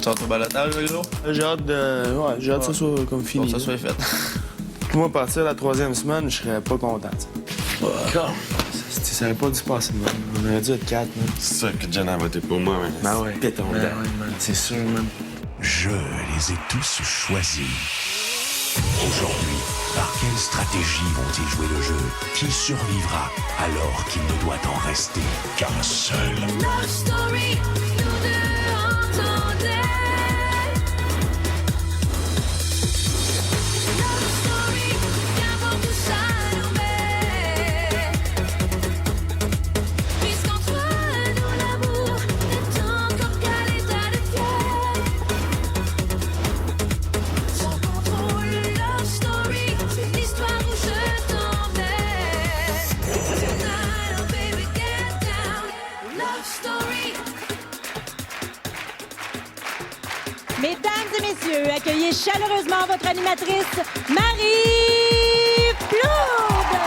Tu vas au balotage, le gros? J'ai hâte que ça soit comme fini. Que ça soit fait. Moi, partir la 3e semaine, je serais pas content. Ça aurait pas dû se passer, man. On aurait dû être 4, man. C'est sûr que Jen a voté pour moi, man. Ben ouais. Péton Ben dedans. ouais, man. C'est sûr, man. Je les ai tous choisis. Aujourd'hui, par quelle stratégie vont-ils jouer le jeu? Qui survivra alors qu'il ne doit en rester qu'un seul? Love story, nous deux entendez. Love story, qu'importe où ça nous met. Puisqu'entre nous l'amour est encore qu'à l'état de fièvre. Sans contrôle, love story, c'est l'histoire où je t'emmène. Tonight, oh baby, get down. Love story. Mesdames et messieurs, accueillez chaleureusement votre animatrice, Marie Plourde.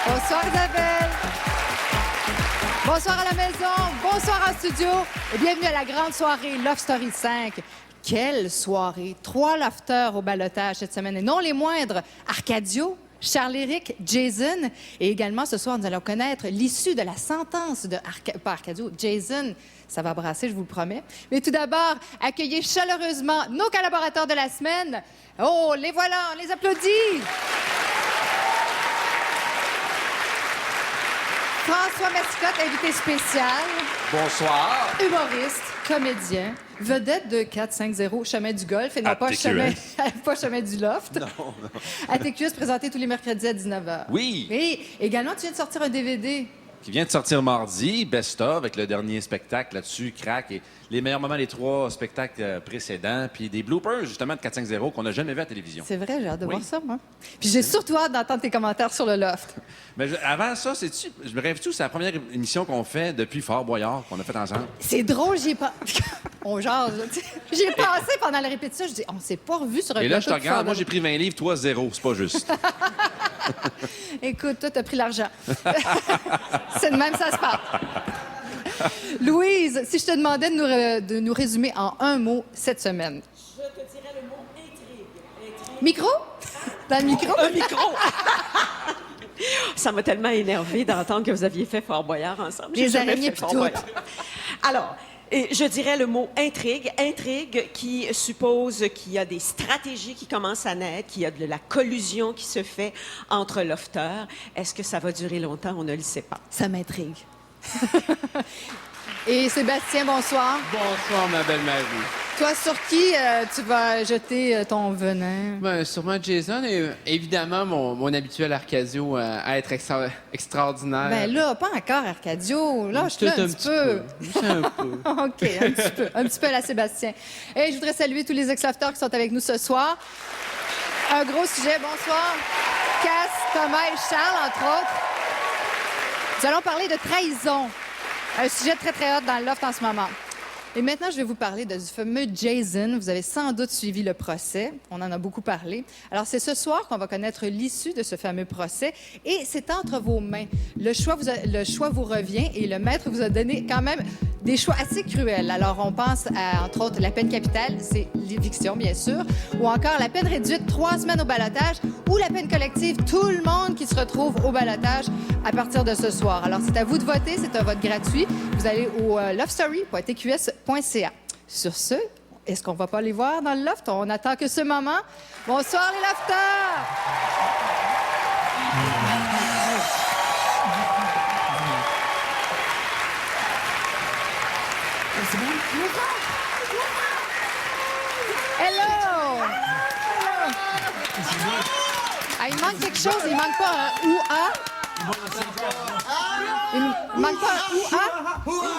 Bonsoir Isabelle. Bonsoir à la maison, bonsoir en studio et bienvenue à la grande soirée Love Story 5. Quelle soirée! 3 lofters au balotage cette semaine et non les moindres. Arcadio, Charles-Éric, Jason et également ce soir nous allons connaître l'issue de la sentence de pas Arcadio, Jason. Ça va brasser, je vous le promets. Mais tout d'abord, accueillez chaleureusement nos collaborateurs de la semaine. Oh, les voilà, on les applaudit! François Mascotte, invité spécial. Bonsoir. Humoriste, comédien, vedette de 450 Chemin du Golf et non pas ATQS. pas Chemin du Loft. Non, non. ATQS présenté tous les mercredis à 19h. Oui. Et également, tu viens de sortir un DVD. Qui vient de sortir mardi, Best of, avec le dernier spectacle là-dessus, Crack, et les meilleurs moments des 3 spectacles précédents, puis des bloopers, justement, de 450 qu'on n'a jamais vu à la télévision. C'est vrai, j'ai hâte de Oui. voir ça, moi. Puis j'ai surtout hâte d'entendre tes commentaires sur le Loft. Mais avant ça, sais-tu, je me rêve-tu, c'est la première émission qu'on fait depuis Fort Boyard, qu'on a fait ensemble. C'est drôle, j'y ai pas... On jase, là, tu sais. J'y ai pensé pendant la répétition. Je dis, on s'est pas revu sur un Et là, je te plateau de regarde, moi, Fort j'ai pris 20 livres, toi, 0. C'est pas juste. Écoute, toi, t'as pris l'argent. C'est de même, ça se passe. Louise, si je te demandais de nous résumer en un mot cette semaine. Je te dirais le mot intrigue. Micro? Dans le micro? Un micro! Ça m'a tellement énervé d'entendre que vous aviez fait Fort Boyard ensemble. J'ai Les jamais araignées fait puis Fort tout. Boyard. Alors, je dirais le mot intrigue. Intrigue qui suppose qu'il y a des stratégies qui commencent à naître, qu'il y a de la collusion qui se fait entre lofters. Est-ce que ça va durer longtemps? On ne le sait pas. Ça m'intrigue. Et Sébastien, bonsoir. Bonsoir, ma belle Marie. Toi, sur qui tu vas jeter ton venin? Ben, sûrement Jason et évidemment mon habituel Arcadio à être extraordinaire. Ben là, pas encore, Arcadio. Lâche-le Peut-être un petit peu. Juste un peu. OK, un petit peu. Un petit peu à la Sébastien. Et je voudrais saluer tous les ex-lofters qui sont avec nous ce soir. Un gros sujet, bonsoir. Cass, Thomas et Charles, entre autres. Nous allons parler de trahison. Un sujet très, très hot dans le loft en ce moment. Et maintenant, je vais vous parler du fameux Jason. Vous avez sans doute suivi le procès. On en a beaucoup parlé. Alors, c'est ce soir qu'on va connaître l'issue de ce fameux procès. Et c'est entre vos mains. Le choix vous revient et le maître vous a donné quand même des choix assez cruels. Alors, on pense à, entre autres, la peine capitale, c'est l'éviction, bien sûr, ou encore la peine réduite, 3 semaines au ballottage, ou la peine collective, tout le monde qui se retrouve au ballottage à partir de ce soir. Alors, c'est à vous de voter, c'est un vote gratuit. Vous allez au lovestory.tqs.ca. Sur ce, est-ce qu'on va pas les voir dans le loft? On attend que ce moment. Bonsoir, les lofters! Hello! Ah, il manque quelque chose. Il manque pas un ou-a. Il manque pas un ou-a.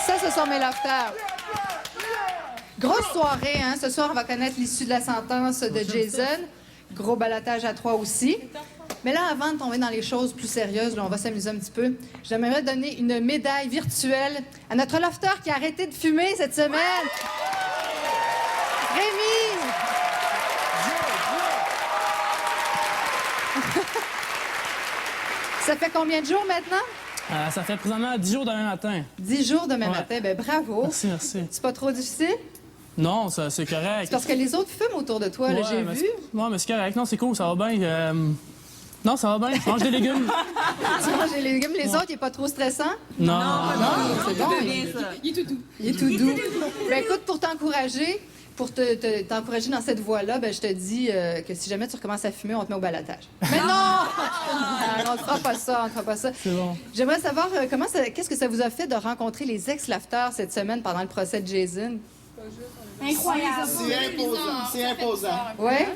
Ça, ce sont mes lofters. Grosse soirée, hein? Ce soir, on va connaître l'issue de la sentence de Jason. Gros balotage à 3 aussi. Mais là, avant de tomber dans les choses plus sérieuses, là, on va s'amuser un petit peu. J'aimerais donner une médaille virtuelle à notre lofter qui a arrêté de fumer cette semaine. Rémi! Ça fait combien de jours maintenant? Ça fait présentement 10 jours demain matin. 10 jours demain Ouais. matin. Ben bravo. Merci, merci. C'est pas trop difficile? Non, ça, c'est correct. C'est parce que les autres fument autour de toi, là, j'ai mais vu. Non, mais c'est correct. Non, c'est cool, ça va bien. Non, ça va bien. Je mange des légumes. Tu manges les légumes, les autres, il n'est pas trop stressant? Non. C'est bon. Il est tout doux. Ben écoute, pour t'encourager, t'encourager dans cette voie-là, ben je te dis que si jamais tu recommences à fumer, on te met au balotage. Mais non! On ne fera pas ça, C'est bon. J'aimerais savoir qu'est-ce que ça vous a fait de rencontrer les ex-lafters cette semaine pendant le procès de Jason? Incroyable. C'est imposant. Ouais?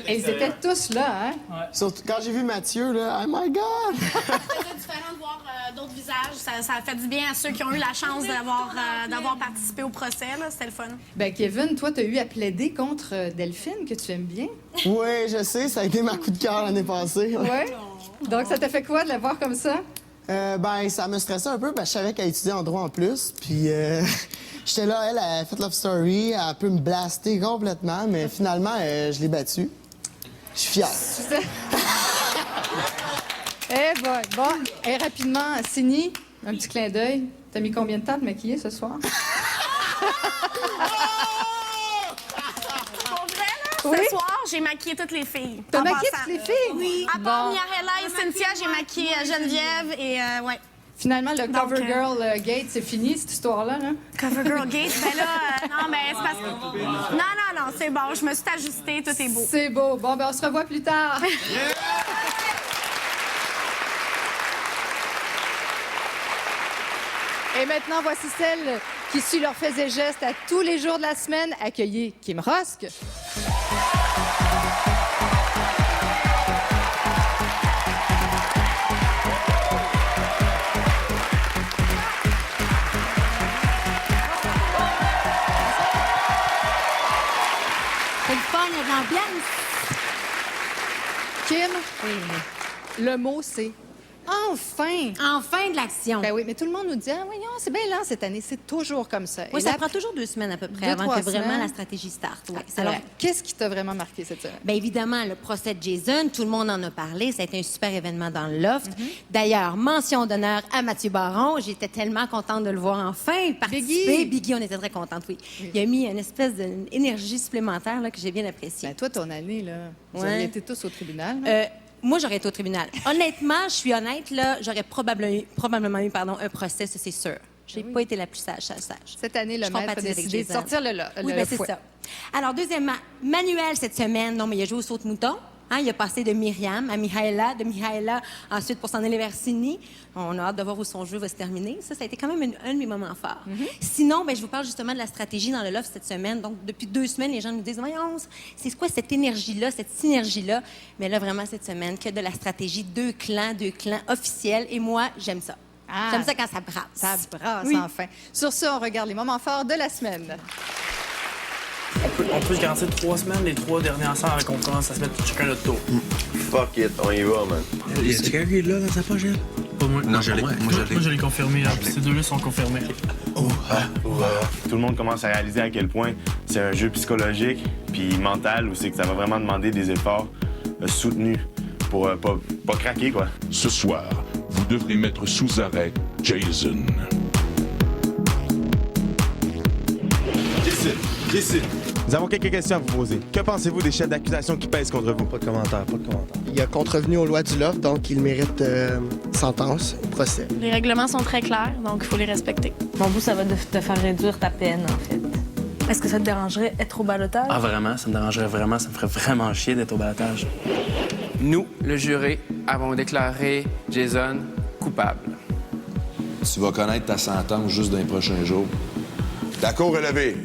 Et ils Et étaient tous là, hein? Surtout quand j'ai vu Mathieu, là, oh my God! C'était différent de voir d'autres visages. Ça a fait du bien à ceux qui ont eu la chance d'avoir participé au procès. C'était le fun. Ben Kevin, toi, tu as eu à plaider contre Delphine, que tu aimes bien. Oui, je sais, ça a été ma coup de cœur l'année passée. Ouais? Donc, ça t'a fait quoi de la voir comme ça? Ben, ça me stressait un peu parce que je savais qu'elle étudiait en droit en plus. Puis, j'étais là, elle a fait Love Story, elle a pu me blaster complètement, mais finalement, je l'ai battue. Je suis fier. Eh boy. Bon, et rapidement, Sini, un petit clin d'œil. T'as mis combien de temps de maquiller ce soir? Pour vrai, là, Oui? ce soir, j'ai maquillé toutes les filles. T'as En maquillé passant. toutes les filles? Oui. À part Bon. Miarella et Cynthia, j'ai maquillé Geneviève et ouais. Finalement, le Donc, CoverGirl Gate, c'est fini, cette histoire-là, là? CoverGirl Gate, ben là, non, mais c'est parce que... Non, c'est bon, je me suis ajustée, tout est beau. C'est beau. Bon, ben on se revoit plus tard. Et maintenant, voici celles qui suivent leurs faits et gestes à tous les jours de la semaine. Accueillez Kim Rosk. C'est le fun, il y a de l'ambiance. Kim, le mot, c'est enfin. Enfin de l'action. Ben oui, mais tout le monde nous dit, ah, voyons, c'est bien lent cette année, c'est toujours comme ça. Oui, Et ça là, prend toujours 2 semaines à peu près 2, avant 3 que vraiment semaines. la stratégie starte. Oui, c'est Alors, vrai. qu'est-ce qui t'a vraiment marqué cette semaine? Bien évidemment, le procès de Jason, tout le monde en a parlé. Ça a été un super événement dans le loft. D'ailleurs, mention d'honneur à Mathieu Baron. J'étais tellement contente de le voir enfin participer. Biggie, on était très contente, oui. Il a mis une espèce d'énergie supplémentaire là, que j'ai bien appréciée. Ben, toi, ton année, là, vous Ouais. auriez été tous au tribunal. là. Moi, j'aurais été au tribunal. Honnêtement, je suis honnête, là, j'aurais probablement eu un procès, ça, c'est sûr. J'ai pas été la plus sage. Cette année, le Je maître a compatis avec décidé de Jason. sortir le Oui, le ben, c'est fouet. ça. Alors, deuxièmement, Manuel, cette semaine, non, mais il a joué au saut de mouton. Hein, il a passé de Myriam à Mihaela, de Mihaela ensuite pour s'en aller vers Sydney. On a hâte de voir où son jeu va se terminer. Ça a été quand même un de mes moments forts. Sinon, ben, je vous parle justement de la stratégie dans le loft cette semaine. Donc, depuis 2 semaines, les gens nous disent, voyons, c'est quoi cette énergie-là, cette synergie-là? Mais là, vraiment, cette semaine, que de la stratégie, 2 clans officiels. Et moi, j'aime ça. Ah. J'aime ça quand ça brasse. Ça brasse, Oui. enfin. Sur ce, on regarde les moments forts de la semaine. On peut se garantir 3 semaines, les 3 derniers ensemble, avec on commence à se mettre chacun notre tour. Fuck it, on y va, man. Y a quelqu'un qui est là dans sa poche, elle? Pas moi. Non, moi, Moi, je l'ai confirmé. Là. Ces 2-là sont confirmés. Tout le monde commence à réaliser à quel point c'est un jeu psychologique puis mental où c'est que ça va vraiment demander des efforts soutenus pour pas craquer, quoi. Ce soir, vous devrez mettre sous arrêt Jason. Ici. Nous avons quelques questions à vous poser. Que pensez-vous des chefs d'accusation qui pèsent contre vous? Pas de commentaire. Il a contrevenu aux lois du loft, donc il mérite sentence, procès. Les règlements sont très clairs, donc il faut les respecter. Mon bout, ça va te faire réduire ta peine, en fait. Est-ce que ça te dérangerait être au balotage? Ah, vraiment? Ça me dérangerait vraiment. Ça me ferait vraiment chier d'être au balotage. Nous, le jury, avons déclaré Jason coupable. Tu vas connaître ta sentence juste dans les prochains jours. La cour est levée.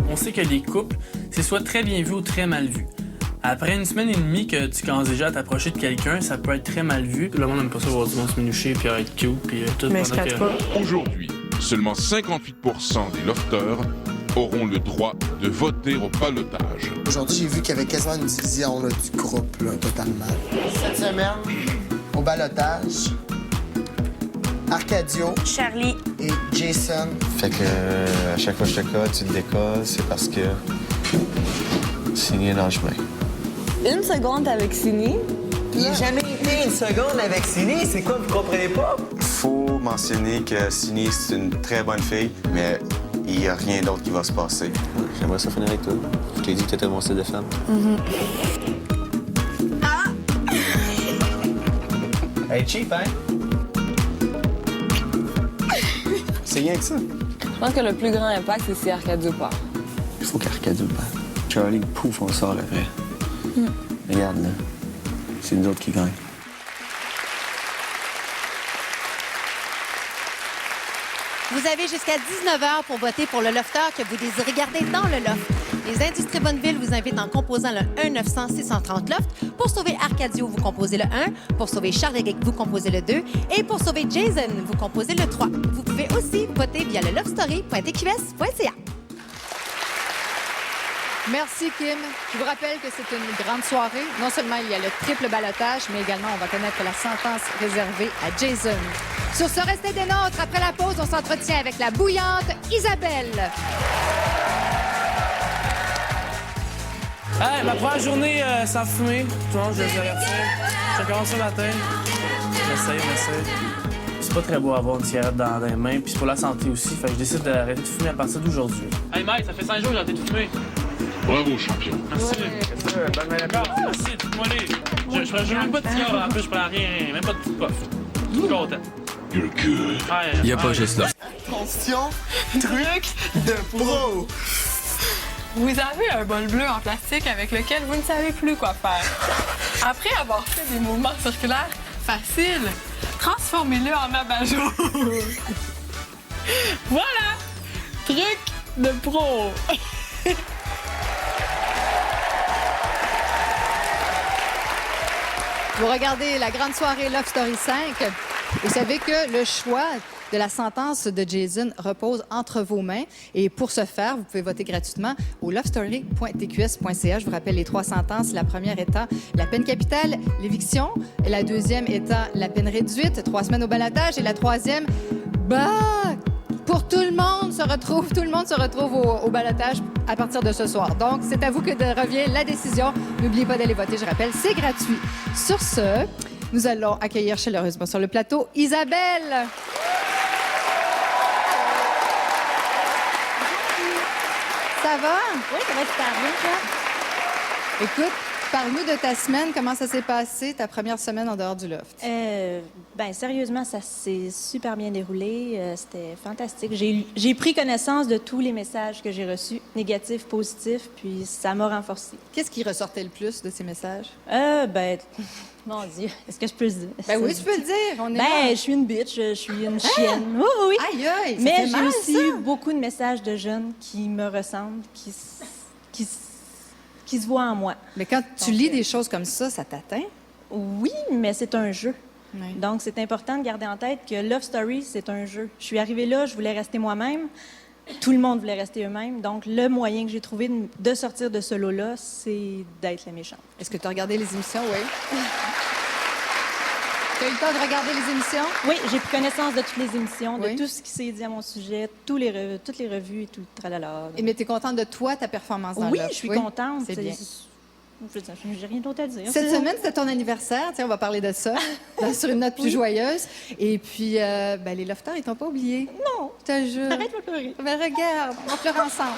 On sait que les couples, c'est soit très bien vu ou très mal vu. Après 1 semaine et demie que tu commences déjà à t'approcher de quelqu'un, ça peut être très mal vu. Le monde n'aime pas ça voir du monde se minoucher puis être cute puis tout. Mais je pendant pas. Aujourd'hui, seulement 58% des lofters auront le droit de voter au ballottage. Aujourd'hui, j'ai vu qu'il y avait quasiment une division là, du groupe, là, totalement. Cette semaine, au ballottage, Arcadio, Charlie et Jason. Fait que à chaque fois que je te colle, tu te décolles, c'est parce que Signé est dans le chemin. Une seconde avec Sini. Il n'a jamais été une seconde avec Sini. C'est quoi, vous comprenez pas? Faut mentionner que Signé, c'est une très bonne fille, mais il n'y a rien d'autre qui va se passer. J'aimerais ça finir avec toi. Je t'ai dit que t'étais mon style de femme. Hey, cheap, hein? C'est rien que ça. Je pense que le plus grand impact, c'est si Arcadio part. Il faut qu'Arcadio parte. Charlie, pouf, on sort après. Regarde, là. C'est nous autres qui gagnent. Vous avez jusqu'à 19h pour voter pour le lofter que vous désirez garder dans le loft. Les Industries Bonneville vous invitent en composant le 1-900-630 loft. Pour sauver Arcadio, vous composez le 1. Pour sauver Charles-Éric, vous composez le 2. Et pour sauver Jason, vous composez le 3. Vous pouvez aussi voter via le lovestory.tqs.ca. Merci, Kim. Je vous rappelle que c'est une grande soirée. Non seulement il y a le triple ballottage, mais également on va connaître la sentence réservée à Jason. Sur ce, restez des nôtres. Après la pause, on s'entretient avec la bouillante Isabelle. Hey, ma première journée sans fumer. Tout le monde, je les avertis. J'ai commencé ce matin. On essaye. C'est pas très beau avoir une cigarette dans les mains, puis c'est pour la santé aussi. Fait que je décide d'arrêter de fumer à partir d'aujourd'hui. Hey, Mike, ça fait 5 jours que j'ai arrêté de fumer. Bravo, champion. Merci. Merci, écoute-moi les. Je prends même pas de cigare, en plus, je prends rien, même pas de petite puff. Je suis content. You're good. Il y a pas juste là. Attention, truc de pro. Vous avez un bol bleu en plastique avec lequel vous ne savez plus quoi faire. Après avoir fait des mouvements circulaires faciles, transformez-le en abat-jour. Voilà! Truc de pro! Vous regardez la grande soirée Love Story 5. Vous savez que le choix de la sentence de Jason repose entre vos mains. Et pour ce faire, vous pouvez voter gratuitement au lovestory.tqs.ca. Je vous rappelle les 3 sentences. La première étant la peine capitale, l'éviction. Et la deuxième étant la peine réduite, 3 semaines au ballottage. Et la troisième, pour tout le monde se retrouve au ballottage à partir de ce soir. Donc, c'est à vous que revient la décision. N'oubliez pas d'aller voter. Je rappelle, c'est gratuit. Sur ce, nous allons accueillir chaleureusement sur le plateau Isabelle. Ça va? Oui, ça va super bien, toi. Écoute, parle-nous de ta semaine. Comment ça s'est passé, ta première semaine en dehors du loft? Sérieusement, ça s'est super bien déroulé. C'était fantastique. J'ai pris connaissance de tous les messages que j'ai reçus, négatifs, positifs, puis ça m'a renforcée. Qu'est-ce qui ressortait le plus de ces messages? Mon Dieu, est-ce que je peux le dire? Oui, tu peux le dire. On est je suis une bitch, je suis une chienne. Oui, oui. Aïe, aïe, ça Mais fait j'ai mal, aussi ça. eu beaucoup de messages de jeunes qui me ressemblent, qui se voient en moi. Mais quand tu lis des choses comme ça t'atteint? Oui, mais c'est un jeu. Oui. Donc, c'est important de garder en tête que Love Story, c'est un jeu. Je suis arrivée là, je voulais rester moi-même. Tout le monde voulait rester eux-mêmes. Donc, le moyen que j'ai trouvé de sortir de ce lot-là, c'est d'être la méchante. Est-ce que tu as regardé les émissions? Oui. Tu as eu le temps de regarder les émissions? Oui, j'ai pris connaissance de toutes les émissions, Oui. de tout ce qui s'est dit à mon sujet, toutes les revues et tout le tralala. Et mais tu es contente de toi, ta performance dans le Oui, loft? je suis contente. C'est bien. J'ai rien d'autre à dire. Cette semaine, c'était ton anniversaire. Tiens, on va parler de ça sur une note plus joyeuse. Et puis, les lofters, ils t'ont pas oublié. Non. Je te jure. Arrête de pleurer. Ben, regarde, on pleure ensemble.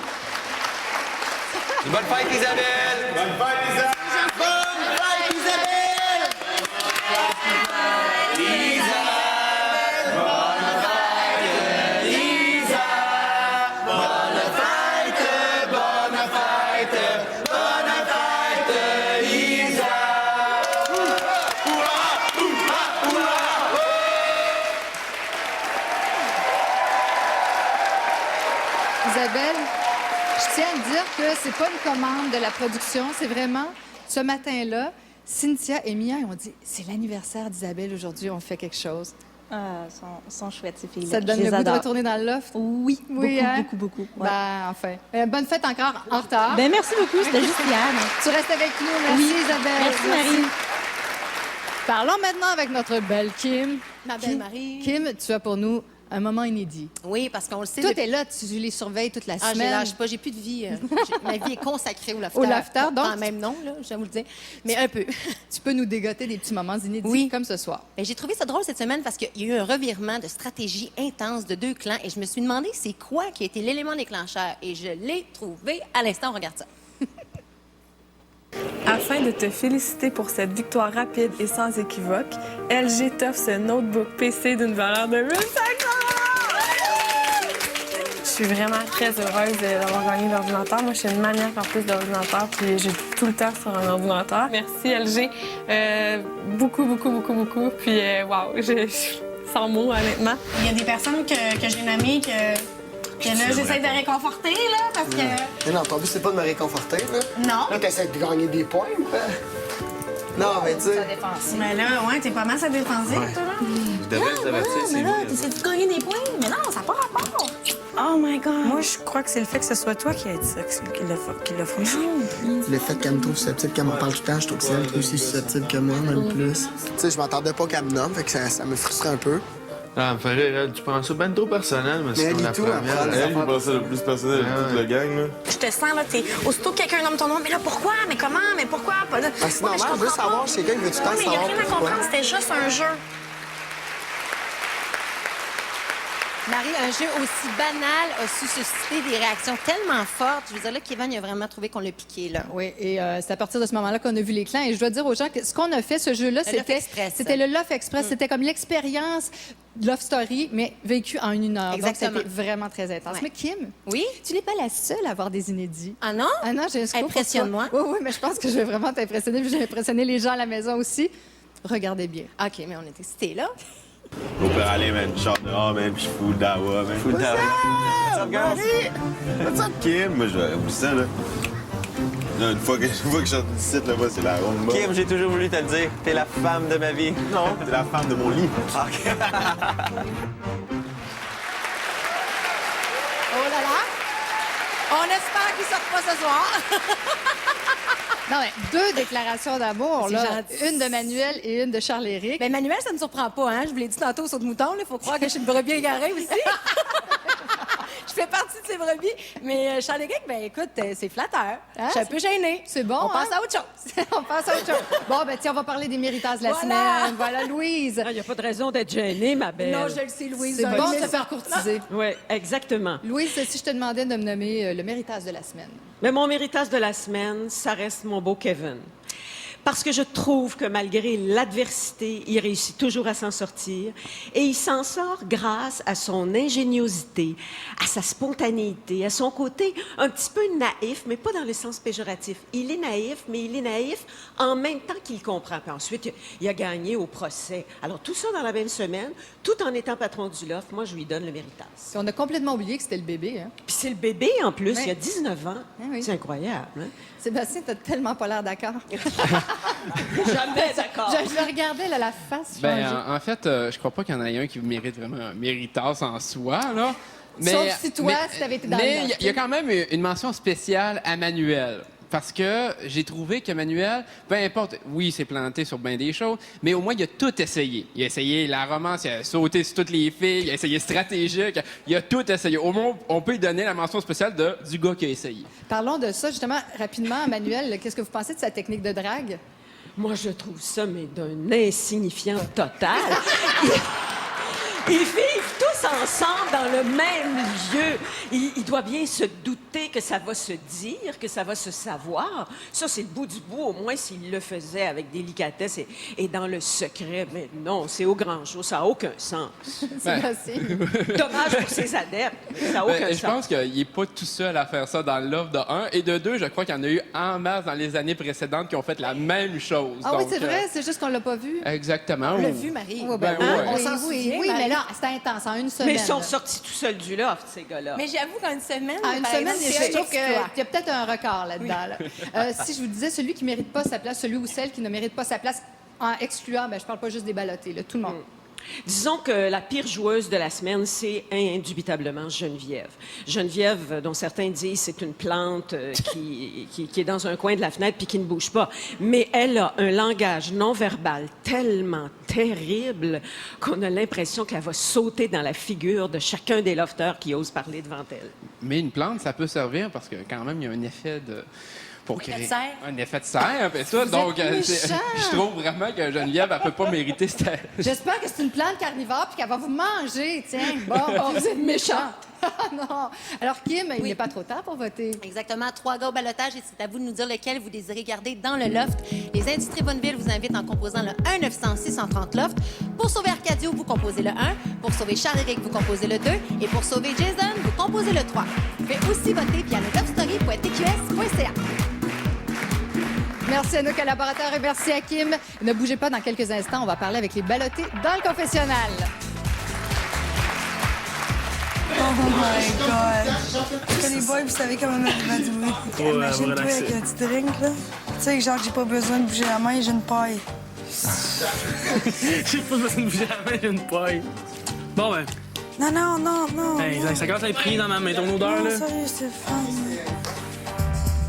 Bonne fête, Isabelle! Bonne fête, Isabelle! Bonne fête, Isabelle! Isabelle, je tiens à dire que c'est pas une commande de la production, c'est vraiment ce matin-là, Cynthia et Mia ont dit c'est l'anniversaire d'Isabelle aujourd'hui, on fait quelque chose. Sont chouettes, ces filles-là. Ça te donne Je le les goût de adore. retourner dans le loft? Oui, Oui, beaucoup, hein? beaucoup. Ouais. Ben, enfin. Bonne fête encore en retard. Ben, merci beaucoup, c'était juste hier. Tu restes avec nous. Merci, Oui. Isabelle. Merci, Marie. Parlons maintenant avec notre belle Kim. Ma belle Marie. Kim, tu as pour nous un moment inédit. Oui, parce qu'on le sait. Toi, t'es là, tu les surveilles toute la Ah, je semaine. lâche pas, j'ai plus de vie. Ma vie est consacrée au lafter. Au lafter, Bon, donc. pas en même nom, là, je vais vous le dire, mais un peu. Tu peux nous dégoter des petits moments inédits comme ce soir. Ben, j'ai trouvé ça drôle cette semaine parce qu'il y a eu un revirement de stratégie intense de deux clans et je me suis demandé c'est quoi qui a été l'élément déclencheur et je l'ai trouvé à l'instant. On regarde ça. Afin de te féliciter pour cette victoire rapide et sans équivoque, LG t'offre ce notebook PC d'une valeur de 1500 $. Je suis vraiment très heureuse d'avoir gagné l'ordinateur. Moi, je suis une maniaque en plus d'ordinateur, puis j'ai tout le temps sur un ordinateur. Merci LG, beaucoup. Puis, wow, sans mots, honnêtement. Il y a des personnes que j'ai nommées que là, j'essaie de réconforter, là, parce que... Mais non, ton but, c'est pas de me réconforter, là. Non. Là, t'essaies de gagner des points, quoi. Non, mais tu sais... Mais là, ouais, t'es pas mal sa défensive, toi, là. Vous devez vous avertir, c'est là, vous. t'essaies de gagner des points. Mais non, ça n'a pas rapport. Oh my God! Moi, je crois que c'est le fait que ce soit toi qui a dit ça, qui l'a franchi. Le fait qu'elle me trouve susceptible, qu'elle m'en parle tout le temps, je trouve que c'est elle qui est aussi susceptible que moi, même plus. Tu sais, je m'attendais pas qu'elle me nomme, fait que ça me frustrait un peu. Ah, me fait rire, elle. Tu prends ça ben trop personnel, mais c'est elle comme dit la tout, elle première. prend les Elle, il affaires prend ça le plus personnel de toute la gang, là. Je te sens, là, t'es... Aussitôt que quelqu'un nomme ton nom, mais là, pourquoi? Mais comment? Mais pourquoi? Pas là. Ah, c'est normal, on veut savoir, c'est quelqu'un qui veut tout le temps mais il n'y a savoir rien à pourquoi. comprendre, c'était juste un jeu. Marie, un jeu aussi banal a su susciter des réactions tellement fortes. Je veux dire, là, Kevin, il a vraiment trouvé qu'on l'a piqué, là. Oui, et c'est à partir de ce moment-là qu'on a vu les clans. Et je dois dire aux gens que ce qu'on a fait, ce jeu-là, Le Love Express. c'était le Love Express. C'était comme l'expérience Love Story, mais vécue en 1 heure. Exactement. Donc, c'était vraiment très intense. Ouais. Mais Kim, Oui? tu n'es pas la seule à avoir des inédits. Ah non? Ah non, j'ai un scoop pour toi. Impressionne-moi. Oui, mais je pense que je vais vraiment t'impressionner. Puis j'ai impressionné les gens à la maison aussi. Regardez bien. OK, mais on est excités, là. On peut aller, man. Je sors dehors, man, puis je fous le dawa, man. Fous le dawa. What's up, guys? What's up, Kim? Moi, je vais oublier ça, là. Là, une fois que je sors du site, là-bas, c'est la ronde. Kim, j'ai toujours voulu te le dire. T'es la femme de ma vie. Non, t'es la femme de mon lit. OK. Oh là là! On espère qu'il ne sortent pas ce soir. Non, mais 2 déclarations d'amour, C'est là. gentil. Une de Manuel et une de Charles-Éric. Mais Manuel, ça ne me surprend pas, hein? Je vous l'ai dit tantôt au saut de mouton, il faut croire que je suis une brebis égarée aussi. Je fais partie de ces brebis. Mais Charles-Éric, ben écoute, c'est flatteur. Hein? Je suis un peu gênée. C'est bon, On hein? passe à autre chose. On passe à autre chose. Bon, ben tiens, on va parler des méritas de la Voilà. semaine. Voilà, Louise. Il n'y a pas de raison d'être gênée, ma belle. Non, je le sais, Louise. C'est Un bon de message. se faire courtiser. Oui, exactement. Louise, si je te demandais de me nommer le méritas de la semaine. Mais mon méritage de la semaine, ça reste mon beau Kevin. Parce que je trouve que malgré l'adversité, il réussit toujours à s'en sortir. Et il s'en sort grâce à son ingéniosité, à sa spontanéité, à son côté un petit peu naïf, mais pas dans le sens péjoratif. Il est naïf, mais il est naïf en même temps qu'il comprend. Puis ensuite, il a gagné au procès. Alors tout ça dans la même semaine, tout en étant patron du loft, moi, je lui donne le méritage. Puis on a complètement oublié que c'était le bébé, hein? Puis c'est le bébé, en plus, Oui. il a 19 ans. oui. C'est incroyable, hein? Sébastien, t'as tellement pas l'air d'accord. Jamais d'accord. Je le regardais, là, la face Ben, changer. en fait, je crois pas qu'il y en ait un qui mérite vraiment un méritas en soi, là. Sauf si toi, si t'avais été dans mais le il y a quand même une mention spéciale à Manuel. Parce que j'ai trouvé que Manuel, peu importe, oui, il s'est planté sur bien des choses, mais au moins, il a tout essayé. Il a essayé la romance, il a sauté sur toutes les filles, il a essayé stratégique, il a tout essayé. Au moins, on peut lui donner la mention spéciale du gars qui a essayé. Parlons de ça, justement, rapidement. Manuel, qu'est-ce que vous pensez de sa technique de drague? Moi, je trouve ça, mais d'un insignifiant total. Ils vivent tous ensemble dans le même lieu. Il doit bien se douter que ça va se dire, que ça va se savoir. Ça, c'est le bout du bout, au moins s'il le faisait avec délicatesse et dans le secret. Mais non, c'est au grand jour, ça n'a aucun sens. Sébastien. Dommage pour ses adeptes, ça n'a aucun Je sens. pense qu'il n'est pas tout seul à faire ça dans l'offre de 1. Et de 2, je crois qu'il y en a eu en masse dans les années précédentes qui ont fait la même chose. Ah oui, Donc, c'est vrai, c'est juste qu'on l'a pas vu. Exactement. On l'a Ou- vu, Marie. Oui, Ben oui, ouais. oui, On s'en oui, souvient, oui, mais Marie. là, c'était intense, en une semaine. Mais ils sont là. sortis tout seuls du loft, ces gars-là. Mais j'avoue qu'en une semaine, En une par semaine, exemple, je c'est un trouve qu'il exploit. y a peut-être un record là-dedans. là. Si je vous disais celui qui mérite pas sa place, celui ou celle qui ne mérite pas sa place, en excluant, ben, je parle pas juste des ballottés, là, tout le monde. Disons que la pire joueuse de la semaine, c'est indubitablement Geneviève. Geneviève, dont certains disent c'est une plante qui est dans un coin de la fenêtre puis qui ne bouge pas. Mais elle a un langage non-verbal tellement terrible qu'on a l'impression qu'elle va sauter dans la figure de chacun des lofters qui osent parler devant elle. Mais une plante, ça peut servir parce que quand même, il y a un effet de... Pour Effet créer de serre. un effet de serre, et ça. Vous Donc, êtes je méchant. trouve vraiment que Geneviève, elle peut pas mériter cette... J'espère que c'est une plante carnivore puis qu'elle va vous manger, tiens. Bon, vous êtes méchante. Non. Alors, Kim, il n'est pas trop tard pour voter. Exactement. 3 gars au ballottage et c'est à vous de nous dire lequel vous désirez garder dans le loft. Les Industries Bonneville vous invitent en composant le 1-900-630 loft. Pour sauver Arcadio, vous composez le 1. Pour sauver Charles-Éric, vous composez le 2. Et pour sauver Jason, vous composez le 3. Vous pouvez aussi voter via le lovestory.tqs.ca. Merci à nos collaborateurs et merci à Kim. Ne bougez pas, dans quelques instants, on va parler avec les ballottés dans le confessionnal. Oh my God! Parce que les boys, vous savez comment m'évaluer. Imagine-toi avec un petit drink, là. Tu sais, genre, j'ai pas besoin de bouger la main, j'ai une paille. J'ai pas besoin de bouger la main, j'ai une paille. Bon, ben. Non. Hey, ça commence à être pris dans ma main, ton odeur, Non, là. sérieux, c'est fun.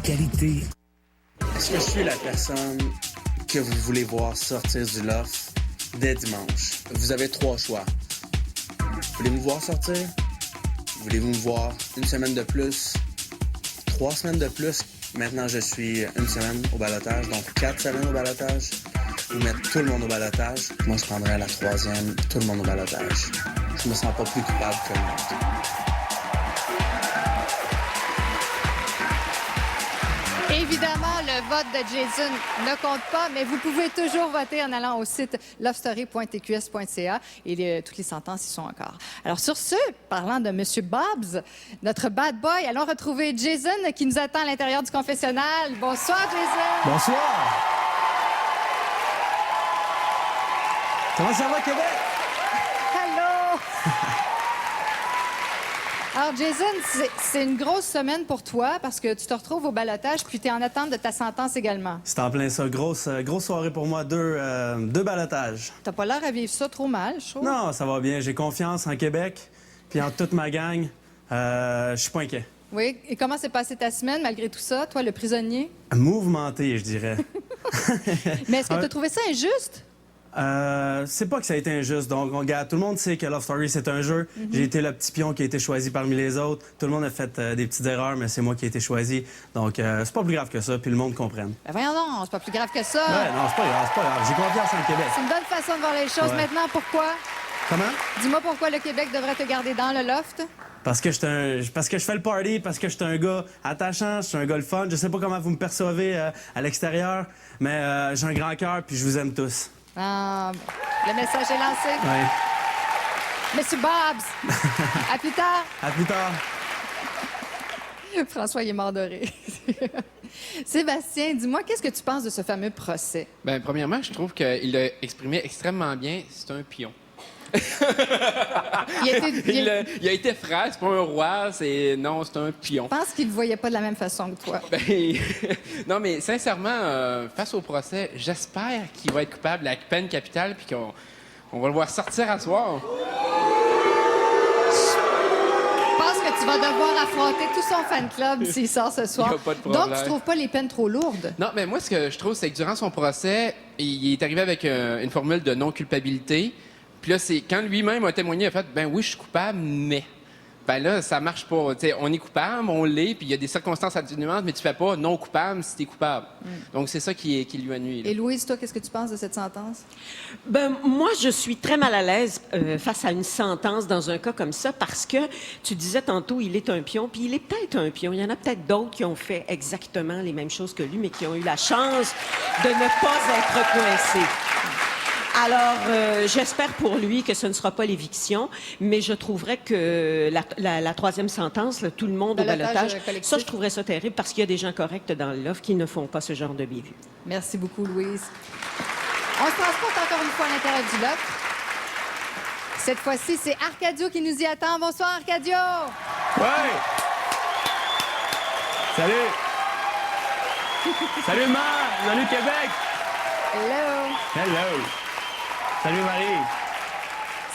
Qualité. Est-ce que je suis la personne que vous voulez voir sortir du loft dès dimanche? Vous avez 3 choix. Voulez-vous me voir sortir? Voulez-vous me voir une semaine de plus? 3 semaines de plus? Maintenant, je suis une semaine au ballottage, donc 4 semaines au ballottage. Vous mettre tout le monde au ballottage. Moi, je prendrais la 3e, tout le monde au ballottage. Je me sens pas plus coupable que l'autre. Évidemment, le vote de Jason ne compte pas, mais vous pouvez toujours voter en allant au site lovestory.tqs.ca et toutes les sentences y sont encore. Alors sur ce, parlant de M. Bobs, notre bad boy, allons retrouver Jason qui nous attend à l'intérieur du confessionnal. Bonsoir, Jason. Bonsoir. Comment ça va, Québec? Allô. Alors, Jason, c'est une grosse semaine pour toi parce que tu te retrouves au ballottage puis tu es en attente de ta sentence également. C'est en plein ça. Grosse soirée pour moi. 2 ballotages. T'as pas l'air à vivre ça trop mal, je trouve. Non, ça va bien. J'ai confiance en Québec puis en toute ma gang. Je suis pas inquiet. Oui. Et comment s'est passée ta semaine malgré tout ça, toi, le prisonnier? Mouvementé, je dirais. Mais est-ce que tu as trouvé ça injuste? C'est pas que ça a été injuste. Donc, regarde, tout le monde sait que Love Story, c'est un jeu. J'ai été le petit pion qui a été choisi parmi les autres. Tout le monde a fait des petites erreurs, mais c'est moi qui ai été choisi. Donc, c'est pas plus grave que ça, puis le monde comprenne. Ben voyons donc, c'est pas plus grave que ça. Ouais, non, c'est pas grave. J'ai confiance en Québec. C'est une bonne façon de voir les choses. Ouais. Maintenant, pourquoi? Comment? Dis-moi pourquoi le Québec devrait te garder dans le loft? Parce que je fais le party, parce que je suis un gars attachant, je suis un gars le fun. Je sais pas comment vous me percevez à l'extérieur, mais j'ai un grand cœur, puis je vous aime tous. Ah, le message est lancé. Oui. Monsieur Bobs, à plus tard. À plus tard. François, il est mort de rire. Sébastien, dis-moi, qu'est-ce que tu penses de ce fameux procès? Bien, premièrement, je trouve qu'il l'a exprimé extrêmement bien. C'est un pion. Il a été frère, c'est pas un roi, c'est un pion. Je pense qu'il ne voyait pas de la même façon que toi. Ben, non, mais sincèrement, face au procès, j'espère qu'il va être coupable de la peine capitale puis qu'on va le voir sortir à soir. Je pense que tu vas devoir affronter tout son fan club s'il sort ce soir. Y a pas de problème. Donc, tu trouves pas les peines trop lourdes? Non, mais moi, ce que je trouve, c'est que durant son procès, il est arrivé avec une formule de non-culpabilité. Puis là, c'est quand lui-même a témoigné, il a fait « Ben oui, je suis coupable, mais... » Ben là, ça marche pas. T'sais, on est coupable, on l'est, puis il y a des circonstances atténuantes, mais tu fais pas non coupable si t'es coupable. Donc, c'est ça qui lui a nuit. Là. Et Louise, toi, qu'est-ce que tu penses de cette sentence? Ben, moi, je suis très mal à l'aise face à une sentence dans un cas comme ça parce que tu disais tantôt, il est un pion, puis il est peut-être un pion. Il y en a peut-être d'autres qui ont fait exactement les mêmes choses que lui, mais qui ont eu la chance de ne pas être coincés. Alors, j'espère pour lui que ce ne sera pas l'éviction, mais je trouverais que la 3e sentence, là, tout le monde au ballottage, ça, je trouverais ça terrible parce qu'il y a des gens corrects dans le loft qui ne font pas ce genre de bévue. Merci beaucoup, Louise. On se transporte encore une fois à l'intérieur du loft. Cette fois-ci, c'est Arcadio qui nous y attend. Bonsoir, Arcadio! Ouais! Salut! Salut, Ma! Salut, Québec! Hello! Hello! Salut, Marie!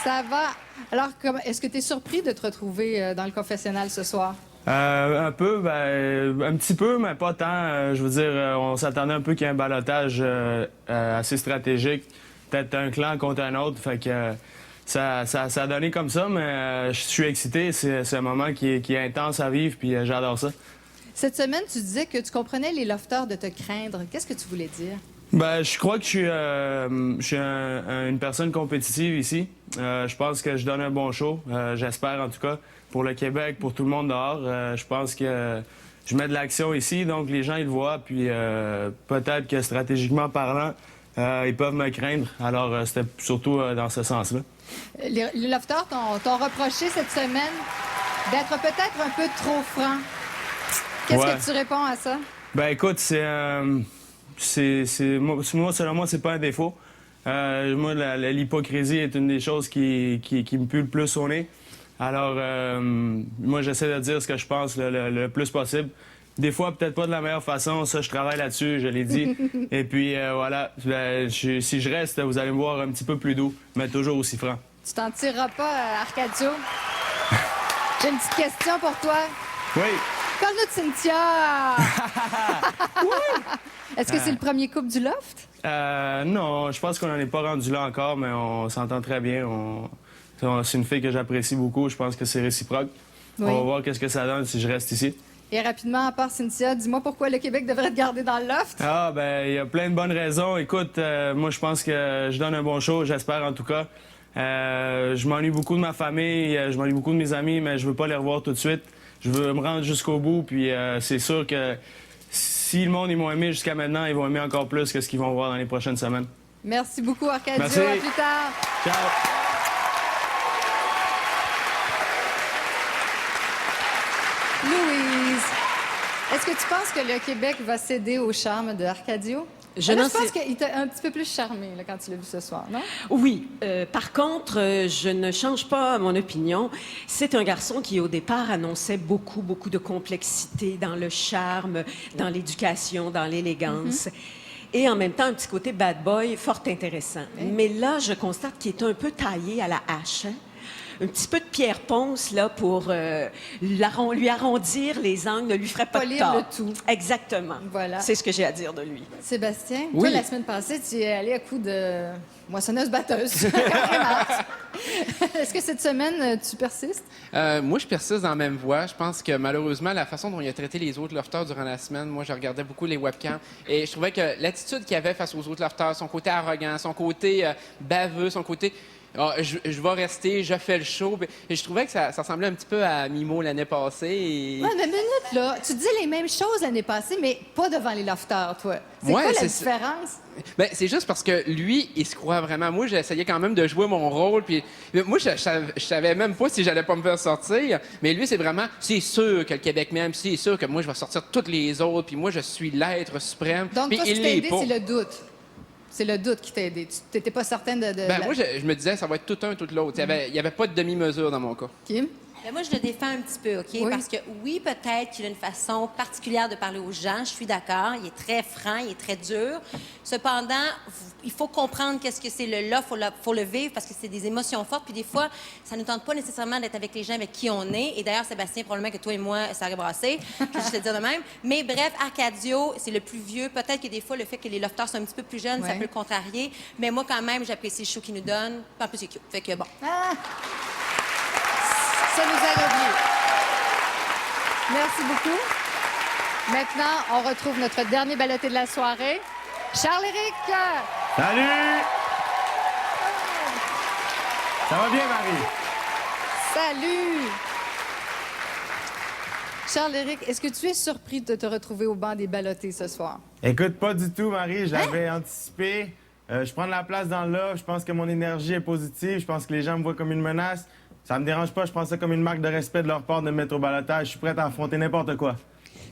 Ça va. Alors, est-ce que tu es surpris de te retrouver dans le confessionnal ce soir? Un peu, un petit peu, mais pas tant. Je veux dire, on s'attendait un peu qu'il y ait un ballottage assez stratégique. Peut-être un clan contre un autre. Fait que ça a donné comme ça, mais je suis excité. C'est un moment qui est intense à vivre, puis j'adore ça. Cette semaine, tu disais que tu comprenais les lofters de te craindre. Qu'est-ce que tu voulais dire? Je crois que je suis une personne compétitive ici. Je pense que je donne un bon show. J'espère, en tout cas, pour le Québec, pour tout le monde dehors. Je pense que je mets de l'action ici, donc les gens, ils le voient. Puis peut-être que stratégiquement parlant, ils peuvent me craindre. Alors, c'était surtout dans ce sens-là. Les lofters t'ont reproché cette semaine d'être peut-être un peu trop franc. Qu'est-ce que tu réponds à ça? Écoute, moi, selon moi, c'est pas un défaut. Moi, l'hypocrisie est une des choses qui me pue le plus au nez. Alors, moi, j'essaie de dire ce que je pense le plus possible. Des fois, peut-être pas de la meilleure façon. Ça, je travaille là-dessus, je l'ai dit. Et puis, voilà, si je reste, vous allez me voir un petit peu plus doux, mais toujours aussi franc. Tu t'en tireras pas, Arcadio? J'ai une petite question pour toi. Oui. Parle-nous de Cynthia! Est-ce que c'est le premier couple du loft? Non, je pense qu'on n'en est pas rendu là encore, mais on s'entend très bien. C'est une fille que j'apprécie beaucoup. Je pense que c'est réciproque. Oui. On va voir qu'est-ce que ça donne si je reste ici. Et rapidement, à part Cynthia, dis-moi pourquoi le Québec devrait te garder dans le loft? Il y a plein de bonnes raisons. Écoute, moi, je pense que je donne un bon show, j'espère en tout cas. Je m'ennuie beaucoup de ma famille, je m'ennuie beaucoup de mes amis, mais je veux pas les revoir tout de suite. Je veux me rendre jusqu'au bout, puis c'est sûr que si le monde ils m'ont aimé jusqu'à maintenant, ils vont aimer encore plus que ce qu'ils vont voir dans les prochaines semaines. Merci beaucoup, Arcadio. Merci. À plus tard. Ciao. Louise, est-ce que tu penses que le Québec va céder au charme de Arcadio? Je pense qu'il t'a un petit peu plus charmé là, quand tu l'as vu ce soir, non? Oui. Par contre, je ne change pas mon opinion. C'est un garçon qui, au départ, annonçait beaucoup, beaucoup de complexité dans le charme, dans l'éducation, dans l'élégance. Et en même temps, un petit côté bad boy fort intéressant. Mais là, je constate qu'il est un peu taillé à la hache. Hein? Un petit peu de Pierre Ponce, là, pour lui arrondir les angles, ne lui ferait pas de tort. Le tout. Exactement. Voilà. C'est ce que j'ai à dire de lui. Sébastien, Oui. toi, la semaine passée, tu es allé à coup de moissonneuse-batteuse. Est-ce que cette semaine, tu persistes? Moi, je persiste dans la même voie. Je pense que malheureusement, la façon dont il a traité les autres lofters durant la semaine, moi, je regardais beaucoup les webcams et je trouvais que l'attitude qu'il avait face aux autres lofters, son côté arrogant, son côté baveux, son côté... je vais rester, je fais le show. Et je trouvais que ça ressemblait un petit peu à Mimo l'année passée. Et... Ouais, mais minute, là. Tu dis les mêmes choses l'année passée, mais pas devant les lofters, toi. C'est Ouais, quoi la c'est différence? C'est juste parce que lui, il se croit vraiment. Moi, j'essayais quand même de jouer mon rôle. Puis moi, je savais même pas si j'allais pas me faire sortir. Mais lui, c'est vraiment, c'est sûr que le Québec m'aime. C'est sûr que moi, je vais sortir toutes les autres. Puis moi, je suis l'être suprême. Donc, puis toi, ce qui il t'a l'est aidé, pas. c'est le doute. C'est le doute qui t'a aidé. Tu n'étais pas certaine de Moi, je me disais, ça va être tout un, tout l'autre. Il y avait pas de demi-mesure dans mon cas. Kim? Mais moi, je le défends un petit peu, OK? Oui. Parce que oui, peut-être qu'il a une façon particulière de parler aux gens. Je suis d'accord. Il est très franc, il est très dur. Cependant, il faut comprendre qu'est-ce que c'est le là. Faut le vivre parce que c'est des émotions fortes. Puis des fois, ça ne tente pas nécessairement d'être avec les gens avec qui on est. Et d'ailleurs, Sébastien, probablement que toi et moi, ça aurait brassé. Je vais juste te dire de même. Mais bref, Arcadio, c'est le plus vieux. Peut-être que des fois, le fait que les lofters sont un petit peu plus jeunes, ça peut le contrarier. Mais moi, quand même, j'apprécie le show qu'il nous donne. En plus, c'est cute. Fait que bon. Ça nous a revenus. Merci beaucoup. Maintenant, on retrouve notre dernier ballotté de la soirée, Charles-Éric. Salut! Ça va bien, Marie? Salut! Charles-Éric, est-ce que tu es surpris de te retrouver au banc des ballottés ce soir? Écoute, pas du tout, Marie. Je l'avais anticipé. Je prends de la place dans le loft. Je pense que mon énergie est positive. Je pense que les gens me voient comme une menace. Ça me dérange pas. Je prends ça comme une marque de respect de leur part de me mettre au ballottage. Je suis prêt à affronter n'importe quoi.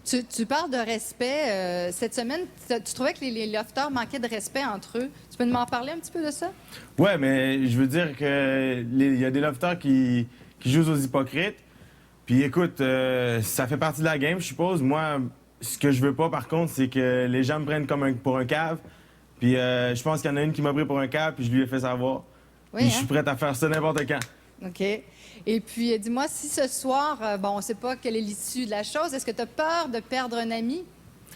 Tu parles de respect. Cette semaine, tu trouvais que les lofters manquaient de respect entre eux. Tu peux m'en parler un petit peu de ça? Ouais, mais je veux dire que il y a des lofters qui jouent aux hypocrites. Puis écoute, ça fait partie de la game, je suppose. Moi, ce que je veux pas, par contre, c'est que les gens me prennent pour un cave. Puis je pense qu'il y en a une qui m'a pris pour un cave, puis je lui ai fait savoir. Oui, Puis hein? je suis prêt à faire ça n'importe quand. OK. Et puis, dis-moi, si ce soir, bon, on ne sait pas quelle est l'issue de la chose, est-ce que tu as peur de perdre un ami?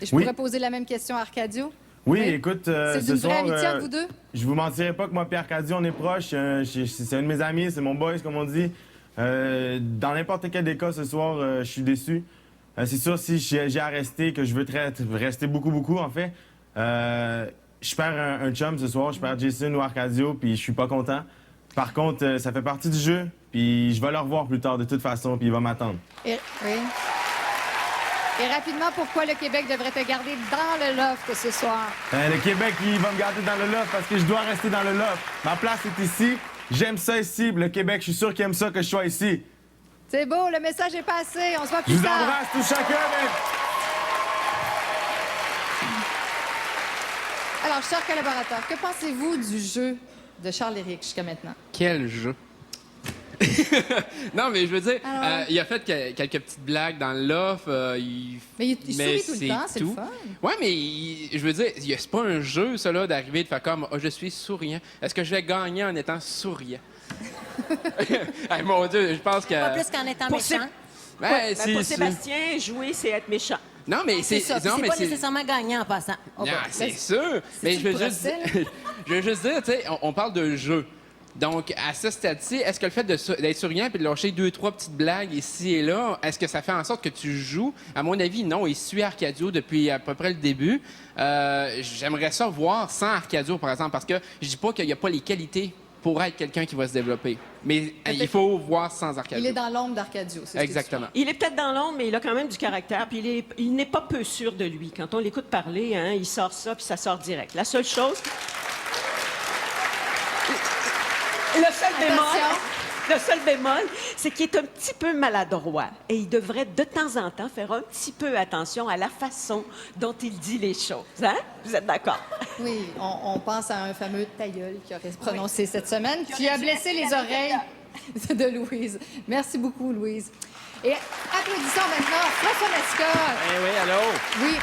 Et je Oui. pourrais poser la même question à Arcadio. Oui, écoute, C'est ce d'une vraie soir, amitié entre vous deux? je vous mentirai pas que moi et Arcadie, on est proches. C'est un de mes amis, c'est mon boys, comme on dit. Dans n'importe quel des cas, ce soir, je suis déçu. C'est sûr, si j'ai à rester, que je veux rester beaucoup, en fait, je perds un chum ce soir, je perds Jason ou Arcadio, puis je suis pas content. Par contre, ça fait partie du jeu, puis je vais le revoir plus tard de toute façon, puis il va m'attendre. Oui. Et rapidement, pourquoi le Québec devrait te garder dans le loft ce soir? Le Québec, il va me garder dans le loft parce que je dois rester dans le loft. Ma place est ici. J'aime ça ici. Le Québec, je suis sûr qu'il aime ça que je sois ici. C'est beau, le message est passé. On se voit Je plus vous tard. embrasse tous chacun, mec. Alors, chers collaborateurs, que pensez-vous du jeu de Charles-Éric jusqu'à maintenant? Quel jeu! Non, mais je veux dire, Alors? il a fait quelques petites blagues dans le loft. Mais il sourit tout le temps, c'est le fun. Ouais, mais je veux dire, c'est pas un jeu, ça, là, d'arriver de faire comme je suis souriant. Est-ce que je vais gagner en étant souriant? Hey, mon Dieu, je pense que. Pas plus qu'en étant méchant. Ben, Pour Sébastien, jouer, c'est être méchant. Non, mais c'est ça. non, C'est mais pas c'est nécessairement gagnant en passant. Non, c'est sûr. Mais je veux juste dire, tu sais, on parle de jeu. Donc, à ce stade-ci, est-ce que le fait d'être souriant et de lâcher 2-3 petites blagues ici et là, est-ce que ça fait en sorte que tu joues? À mon avis, non. Il suit Arcadio depuis à peu près le début. J'aimerais ça voir sans Arcadio, par exemple, parce que je dis pas qu'il n'y a pas les qualités pour être quelqu'un qui va se développer. Mais il faut voir sans Arcadio. Il est dans l'ombre d'Arcadio, c'est Exactement. Il est peut-être dans l'ombre, mais il a quand même du caractère. Puis il n'est pas peu sûr de lui. Quand on l'écoute parler, hein, il sort ça, puis ça sort direct. La seule chose... Le seul bémol, c'est qu'il est un petit peu maladroit. Et il devrait de temps en temps faire un petit peu attention à la façon dont il dit les choses. Hein? Vous êtes d'accord? Oui, on pense à un fameux ta gueule qui aurait prononcé cette semaine, qui a blessé les oreilles de Louise. Merci beaucoup, Louise. Et applaudissons maintenant François Mascotte. Oui, allô? Oui.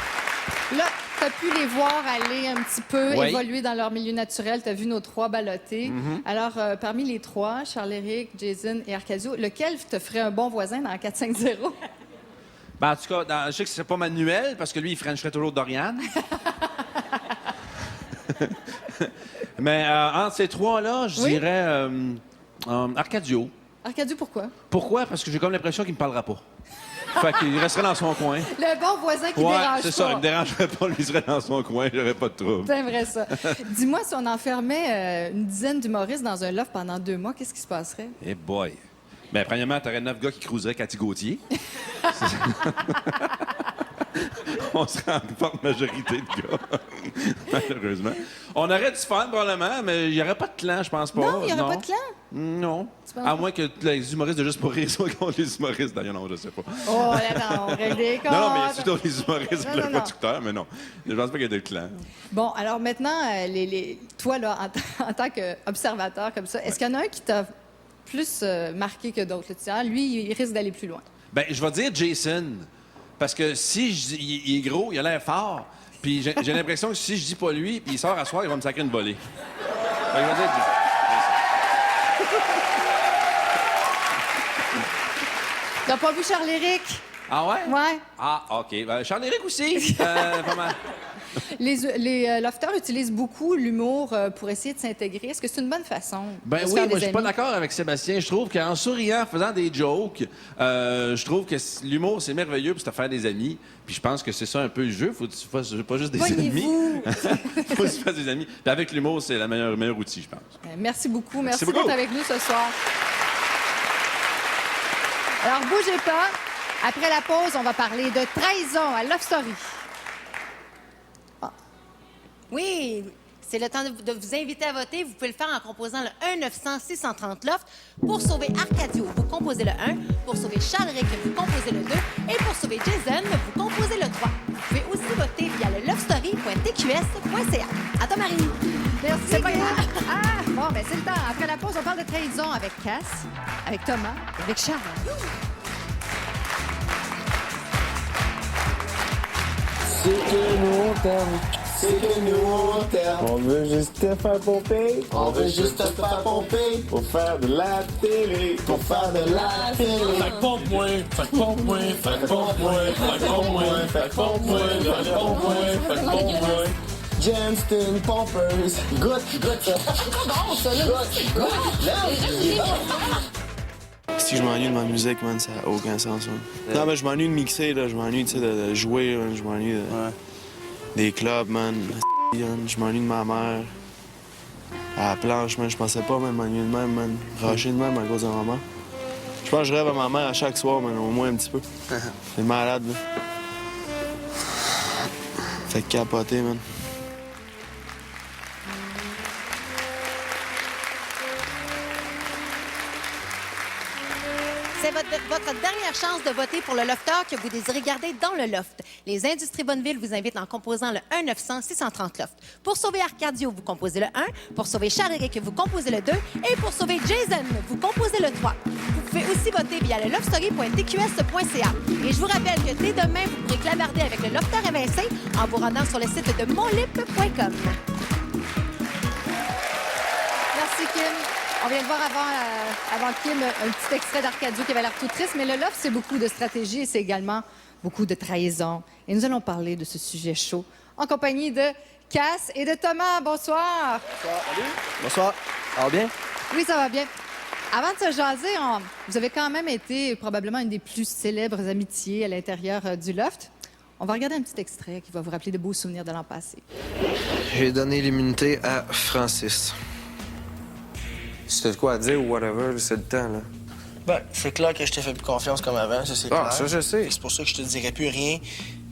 Là, tu as pu les voir aller un petit peu Oui. évoluer dans leur milieu naturel. Tu as vu nos 3 ballottés. Mhm. Alors, parmi les 3, Charles-Éric, Jason et Arcadio, lequel te ferait un bon voisin dans 4-5-0? Ben, en tout cas, je sais que c'est pas Manuel, parce que lui, il frencherait toujours Dorian. Mais entre ces 3-là, je dirais Arcadio. Arcadio, pourquoi? Pourquoi? Parce que j'ai comme l'impression qu'il me parlera pas. Fait qu'il resterait dans son coin. Le bon voisin qui dérange c'est pas. ça. Il me dérangerait pas. Lui, il serait dans son coin. J'aurais pas de trouble. T'aimerais ça. Dis-moi, si on enfermait une dizaine d'humoristes dans un loft pendant 2 mois, qu'est-ce qui se passerait? Eh boy. Ben, premièrement, t'aurais 9 gars qui cruiseraient Cathy Gauthier. On serait en forte majorité de gars, malheureusement. On aurait du fun, probablement, mais il n'y aurait pas de clan, je pense pas. Non, il n'y aurait pas de clan? Non. penses À moins que les humoristes de Juste pour rire soient contre les humoristes. D'ailleurs, non, je sais pas. Oh, là, on règle des comptes. Non, mais c'est surtout les humoristes et Non, le non. producteur, mais non. Je pense pas qu'il y ait de clan. Bon, alors maintenant, toi, là, en tant qu'observateur comme ça, est-ce qu'il y en a un qui t'a plus marqué que d'autres? Lui, il risque d'aller plus loin. Ben, je vais dire Jason. Parce que si il est gros, il a l'air fort. Puis j'ai l'impression que si je dis pas lui, puis il sort à soir, il va me sacrer une volée. Fait que je vais dire T'as pas vu Charles-Éric? Ah ouais? Ouais. Ah, OK. Ben, Charles-Éric aussi. Pas mal. Les lofters utilisent beaucoup l'humour pour essayer de s'intégrer. Est-ce que c'est une bonne façon Ben de se oui, faire moi, des je suis pas amis? d'accord avec Sébastien. Je trouve qu'en souriant, en faisant des jokes, je trouve que l'humour, c'est merveilleux pour se faire des amis. Puis je pense que c'est ça un peu le jeu. Faut que tu fasses pas juste des amis. Faut que tu fasses des amis. Puis avec l'humour, c'est le meilleur outil, je pense. Merci beaucoup. Merci beaucoup. d'être avec nous ce soir. Alors, bougez pas. Après la pause, on va parler de trahison à Love Story. Oui, c'est le temps de vous inviter à voter. Vous pouvez le faire en composant le 1-900-630 Loft. Pour sauver Arcadio, vous composez le 1. Pour sauver Charles-Éric, vous composez le 2. Et pour sauver Jason, vous composez le 3. Vous pouvez aussi voter via le lovestory.tqs.ca. À toi, Marie. Merci. C'est pas grave. Ah, bon, ben c'est le temps. Après la pause, on parle de trahison avec Cass, avec Thomas, avec Charles. C'est que mon temps, c'est que nous on t'aime. On veut juste te faire pomper. On veut juste te faire pomper. Pour faire de la télé. Pour faire de la télé. Fait que pompe-moi, fait que pompe-moi, fait que pompe-moi, fait que pompe-moi, fait que pompe-moi, fait que pompe-moi, fait que pompe-moi. Jen, c'est une pompeuse. Goûte. Bon, ça, là. Si je m'ennuie de ma musique, man, ça n'a aucun sens. Man. Non, mais je m'ennuie de mixer, là. Je m'ennuie de jouer, man. Je m'ennuie des clubs, man. Je m'ennuie de ma mère. À la planche, man, je pensais pas même m'ennuyer de même, man. Racher de même à cause de ma mère. Je pense que je rêve à ma mère à chaque soir, man, au moins un petit peu. C'est malade, là. Fait capoter, man. C'est votre dernière chance de voter pour le lofteur que vous désirez garder dans le loft. Les Industries Bonneville vous invitent en composant le 1-900-630 loft. Pour sauver Arcadio, vous composez le 1. Pour sauver Charles-Éric, vous composez le 2. Et pour sauver Jason, vous composez le 3. Vous pouvez aussi voter via le lovestory.tqs.ca. Et je vous rappelle que dès demain, vous pourrez clavarder avec le lofteur évincé en vous rendant sur le site de monlip.com. Merci, Kim. On vient de voir avant Kim un petit extrait d'Arcadio qui avait l'air tout triste, mais le loft, c'est beaucoup de stratégie et c'est également beaucoup de trahison. Et nous allons parler de ce sujet chaud en compagnie de Cass et de Thomas. Bonsoir. Bonsoir. Salut. Bonsoir. Ça va bien? Oui, ça va bien. Avant de se jaser, vous avez quand même été probablement une des plus célèbres amitiés à l'intérieur du loft. On va regarder un petit extrait qui va vous rappeler de beaux souvenirs de l'an passé. J'ai donné l'immunité à Francis. Si t'as de quoi à dire ou whatever, c'est le temps, là. Ben, c'est clair que je t'ai fait plus confiance comme avant, ça c'est clair. Ah, ça je sais. C'est pour ça que je te dirais plus rien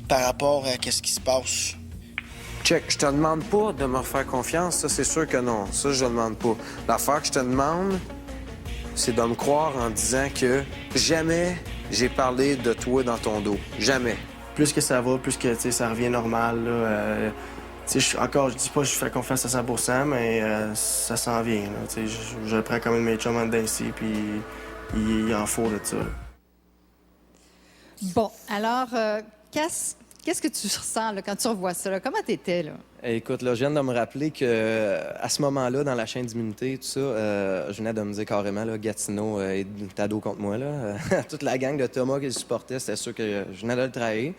par rapport à ce qui se passe. Check, je te demande pas de me refaire confiance, ça c'est sûr que non. Ça, je te demande pas. L'affaire que je te demande, c'est de me croire en disant que jamais j'ai parlé de toi dans ton dos. Jamais. Plus que ça va, plus que ça revient normal, là. Je dis pas que je fais confiance à 100%, mais ça s'en vient. Là, je le prends comme une de mes chums en dedans ici, puis il en faut de ça. Bon, alors, Cass, qu'est-ce que tu ressens là, quand tu revois ça? Là? Comment t'étais, là? Écoute, là, je viens de me rappeler que à ce moment-là, dans la chaîne d'immunité, tout ça, je venais de me dire carrément, là, Gatineau est ado contre moi. Là. Toute la gang de Thomas qui le supportait, c'était sûr que je venais de le trahir.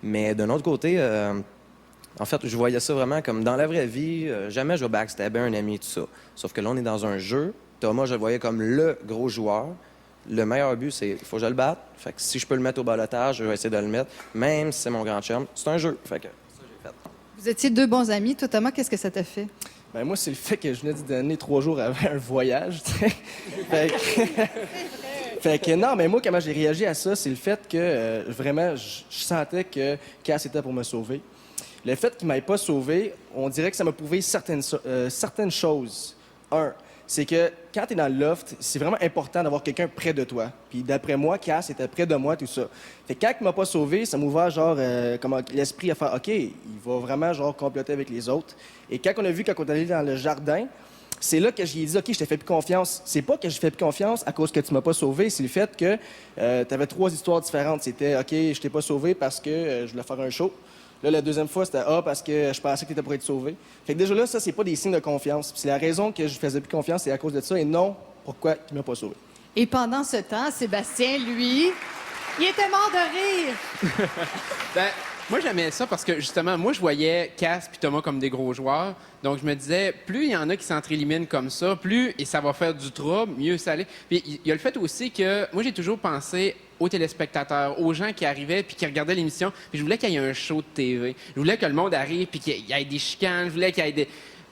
Mais d'un autre côté... En fait, je voyais ça vraiment comme dans la vraie vie, jamais je vais backstabber un ami et tout ça. Sauf que là, on est dans un jeu. Thomas, je le voyais comme le gros joueur. Le meilleur but, c'est il faut que je le batte. Fait que si je peux le mettre au balotage, je vais essayer de le mettre, même si c'est mon grand chum. C'est un jeu. Fait que ça, j'ai fait. Vous étiez deux bons amis. Toi, Thomas, qu'est-ce que ça t'a fait? Ben moi, c'est le fait que je venais de donner 3 jours avant un voyage, tu sais. Fait que non, mais moi, comment j'ai réagi à ça, c'est le fait que vraiment, je sentais que Cass était pour me sauver. Le fait qu'il ne m'ait pas sauvé, on dirait que ça m'a prouvé certaines choses. Un, c'est que quand tu es dans le loft, c'est vraiment important d'avoir quelqu'un près de toi. Puis d'après moi, Cass était près de moi, tout ça. Fait que quand il m'a pas sauvé, ça m'a ouvert genre comme l'esprit à faire OK, il va vraiment genre comploter avec les autres. Et quand on a vu quand on est allé dans le jardin, c'est là que j'ai dit OK, je t'ai fait plus confiance. C'est pas que je fais plus confiance à cause que tu m'as pas sauvé, c'est le fait que tu avais 3 histoires différentes. C'était OK, je t'ai pas sauvé parce que je voulais faire un show. Là, la deuxième fois, c'était parce que je pensais que tu étais pour être sauvé. Fait que déjà là, ça, c'est pas des signes de confiance. Puis c'est la raison que je faisais plus confiance, c'est à cause de ça, et non pourquoi il m'a pas sauvé. Et pendant ce temps, Sébastien, lui, il était mort de rire. Ben, moi, j'aimais ça parce que, justement, moi, je voyais Cass puis Thomas comme des gros joueurs. Donc, je me disais, plus il y en a qui s'entre-éliminent comme ça, plus et ça va faire du trouble, mieux ça allait. Puis, il y a le fait aussi que, moi, j'ai toujours pensé aux téléspectateurs, aux gens qui arrivaient puis qui regardaient l'émission. Puis, je voulais qu'il y ait un show de TV. Je voulais que le monde arrive puis qu'il y ait des chicanes. Je voulais qu'il y ait des...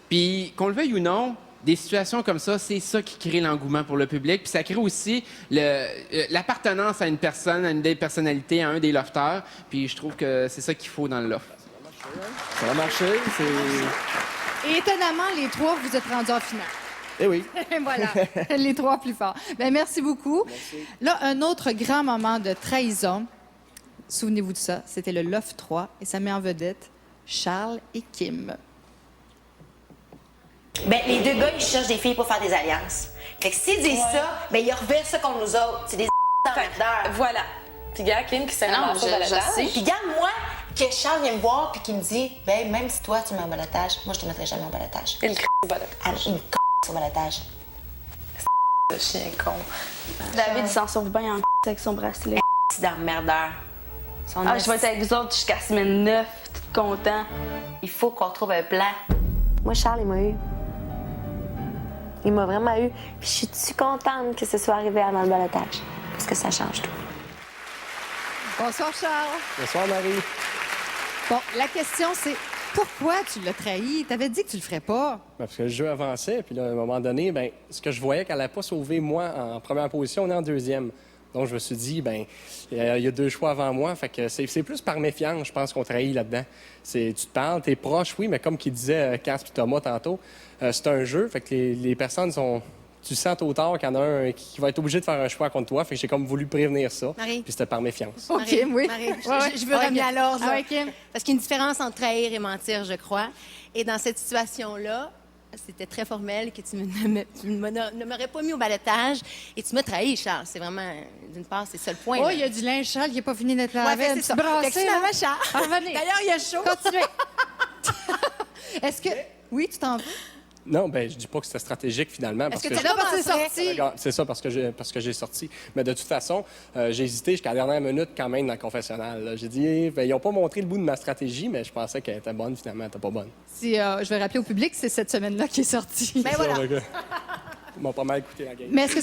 Puis, qu'on le veuille ou non, des situations comme ça, c'est ça qui crée l'engouement pour le public. Puis ça crée aussi l'appartenance à une personne, à une des personnalités, à un des lofteurs. Puis je trouve que c'est ça qu'il faut dans le loft. Ça a marché, Et étonnamment, les 3, vous êtes rendus en finale. Eh oui. Voilà, les 3 plus forts. Bien, merci beaucoup. Merci. Là, un autre grand moment de trahison. Souvenez-vous de ça. C'était le Loft 3 et ça met en vedette Charles et Kim. Ben, les 2 gars, ils cherchent des filles pour faire des alliances. Fait que s'ils disent ça, ben, ils reversent ça contre nous autres. C'est des emmerdeurs. Voilà. Puis, gars, Kim qui s'est Non, ramassé dans la je sais. Puis, regarde, moi, que Charles vient me voir puis qu'il me dit, ben même si toi tu mets en balotage, moi je te mettrai jamais en balotage. Il au balotage. Il me au balotage. Ce chien con. David, il s'en sauve bien en avec son bracelet. C'est d'emmerdeur. Je vais être avec vous autres jusqu'à semaine 9, tout content. Il faut qu'on trouve un plan. Moi, Charles, il m'a eu. Il m'a vraiment eu. Puis je suis contente que ce soit arrivé avant le balotage. Parce que ça change tout. Bonsoir, Charles. Bonsoir, Marie. Bon, la question, c'est pourquoi tu l'as trahi? T'avais dit que tu le ferais pas. Parce que le jeu avançait, puis là, à un moment donné, ben, ce que je voyais qu'elle n'allait pas sauver moi en première position, on est en deuxième. Donc, je me suis dit, ben, il y a 2 choix avant moi. Fait que c'est plus par méfiance, je pense, qu'on trahit là-dedans. Tu te parles, t'es proche, oui, mais comme qu'il disait Cass et Thomas tantôt, c'est un jeu. Fait que les personnes sont. Tu sens tôt ou tard qu'il y en a un qui va être obligé de faire un choix contre toi. Fait que j'ai comme voulu prévenir ça. Marie. Puis c'était par méfiance. Marie, oui. Marie, Ouais. je veux ramener à l'ordre. Ah là. ouais, Kim. Parce qu'il y a une différence entre trahir et mentir, je crois. Et dans cette situation-là, c'était très formel que tu ne m'aurais pas mis au balotage et tu m'as trahi, Charles. C'est vraiment, d'une part, c'est ça le point. Oh, là. il y a du linge, Charles, qui n'est pas fini d'être Ouais, lavé. fait, c'est ça. Fait que finalement, Charles. Revenez. D'ailleurs, il y a chaud. Continuez. Est-ce que... Oui, tu t'en veux? Non, ben je dis pas que c'était stratégique finalement. Est-ce Parce que que tu l'as pas sorti? Regarde, c'est ça, parce que j'ai sorti. Mais de toute façon, j'ai hésité jusqu'à la dernière minute quand même dans le confessionnal. là. J'ai dit, ben, ils n'ont pas montré le bout de ma stratégie, mais je pensais qu'elle était bonne, finalement, elle n'était pas bonne. Si, je vais rappeler au public, c'est cette semaine-là qui est sortie. Ben voilà. Ils m'ont pas mal écouté la game. Mais est-ce que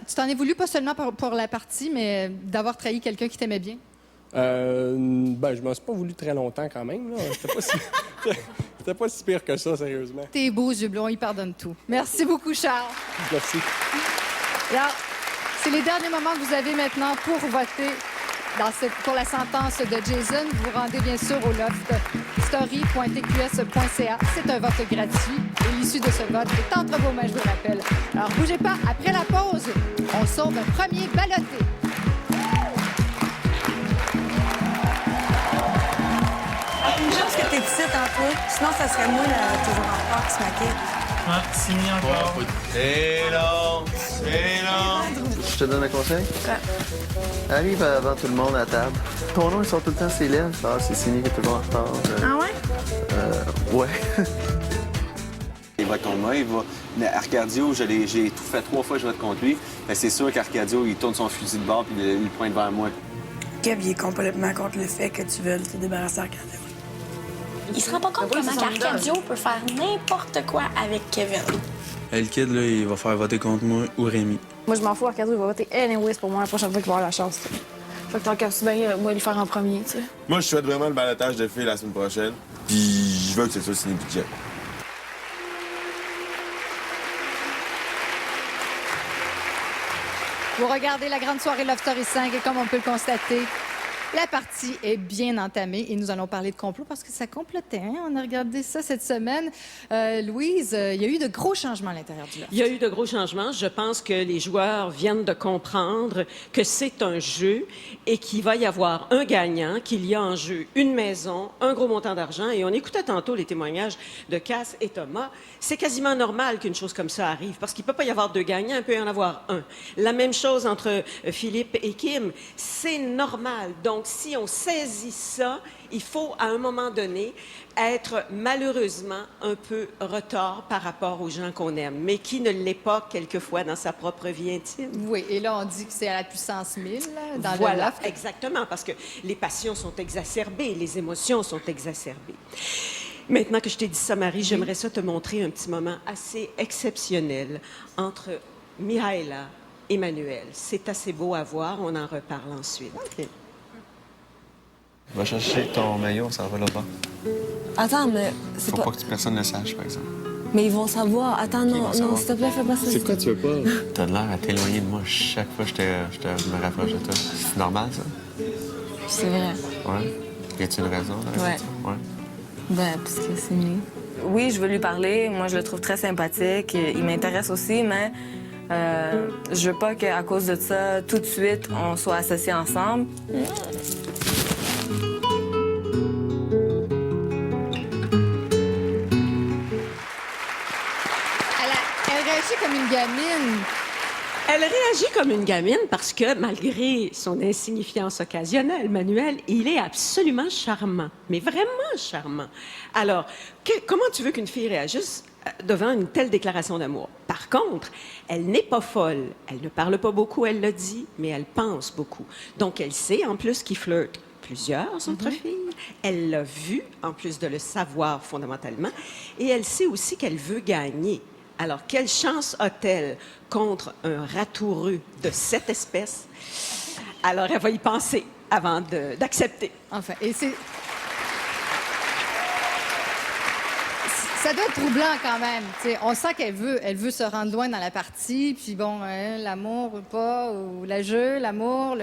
tu t'en es voulu pas seulement pour la partie, mais d'avoir trahi quelqu'un qui t'aimait bien? Ben, je m'en suis pas voulu très longtemps quand même. Là. C'était pas si pire que ça, sérieusement. Tes beaux yeux bleus, ils pardonnent tout. Merci beaucoup, Charles. Merci. Alors, c'est les derniers moments que vous avez maintenant pour voter pour la sentence de Jason. Vous vous rendez bien sûr au loft story.tqs.ca. C'est un vote gratuit et l'issue de ce vote est entre vos mains, je vous le rappelle. Alors, bougez pas. Après la pause, on sauve un premier ballotté. Une chance que t'es ici tantôt. Sinon, ça serait moi, là, toujours en retard, qui se maquille. Ah, c'est mis encore. C'est long, c'est long. Je te donne un conseil? Arrive avant tout le monde à table. Ton nom, ils sont tout le temps ses lèvres. Ah, c'est signé qui est toujours en retard. Ah ouais? Ouais. Il va contre moi, il va. Mais Arcadio, j'ai tout fait 3 fois, je vote contre lui. Mais c'est sûr qu'Arcadio, il tourne son fusil de bord puis il pointe vers moi. Kev, il est complètement contre le fait que tu veuilles te débarrasser d'Arcadio. Il se rend pas compte comment qu'Arcadio peut faire n'importe quoi avec Kevin. Le kid, là, il va faire voter contre moi ou Rémi. Moi, je m'en fous, Arcadio, il va voter anyways pour moi la prochaine fois qu'il va avoir la chance. Fait que tant qu'à bien, moi, le faire en premier, tu sais. Moi, je souhaite vraiment le balotage de filles la semaine prochaine. Puis je veux que ce soit signé budget. Vous regardez la grande soirée Love Story 5 et comme on peut le constater, la partie est bien entamée et nous allons parler de complot parce que ça complotait. Hein? On a regardé ça cette semaine. Louise, il y a eu de gros changements à l'intérieur du loft. Il y a eu de gros changements. Je pense que les joueurs viennent de comprendre que c'est un jeu et qu'il va y avoir un gagnant, qu'il y a en jeu une maison, un gros montant d'argent. Et on écoutait tantôt les témoignages de Cass et Thomas. C'est quasiment normal qu'une chose comme ça arrive parce qu'il ne peut pas y avoir 2 gagnants, il peut y en avoir un. La même chose entre Philippe et Kim. C'est normal. Donc, si on saisit ça, il faut, à un moment donné, être malheureusement un peu retard par rapport aux gens qu'on aime, mais qui ne l'est pas quelquefois dans sa propre vie intime. Oui, et là, on dit que c'est à la puissance 1000 là, dans Voilà, le loft. exactement, parce que les passions sont exacerbées, les émotions sont exacerbées. Maintenant que je t'ai dit ça, Marie, j'aimerais ça te montrer un petit moment assez exceptionnel entre Mihaela et Manuel. C'est assez beau à voir, on en reparle ensuite. Okay. Va chercher ton maillot, ça va là-bas. Attends, mais c'est Faut pas que personne ne le sache, par exemple. Mais ils vont savoir. Attends, non, s'il te plaît, fais pas ça. C'est quoi tu veux pas? T'as de l'air à t'éloigner de moi chaque fois que je me rapproche de toi. C'est normal, ça? C'est vrai. Ouais? Y a-t-il une raison? Là, Ouais. Ouais. Ben, parce que c'est mieux. Oui, je veux lui parler. Moi, je le trouve très sympathique. Il m'intéresse aussi, mais je veux pas qu'à cause de ça, tout de suite, on soit associés ensemble. Elle réagit comme une gamine. Elle réagit comme une gamine parce que, malgré son insignifiance occasionnelle, Manuel, il est absolument charmant. Mais vraiment charmant. Alors, comment tu veux qu'une fille réagisse devant une telle déclaration d'amour? Par contre, elle n'est pas folle. Elle ne parle pas beaucoup, elle le dit, mais elle pense beaucoup. Donc, elle sait, en plus, qu'il flirte plusieurs autres filles. Elle l'a vu, en plus de le savoir fondamentalement. Et elle sait aussi qu'elle veut gagner. Alors, quelle chance a-t-elle contre un ratoureux de cette espèce? Alors, elle va y penser avant d'accepter. Enfin, et c'est... Ça doit être troublant quand même. T'sais, on sent qu'elle veut se rendre loin dans la partie, puis bon, l'amour ou pas, ou le jeu, l'amour,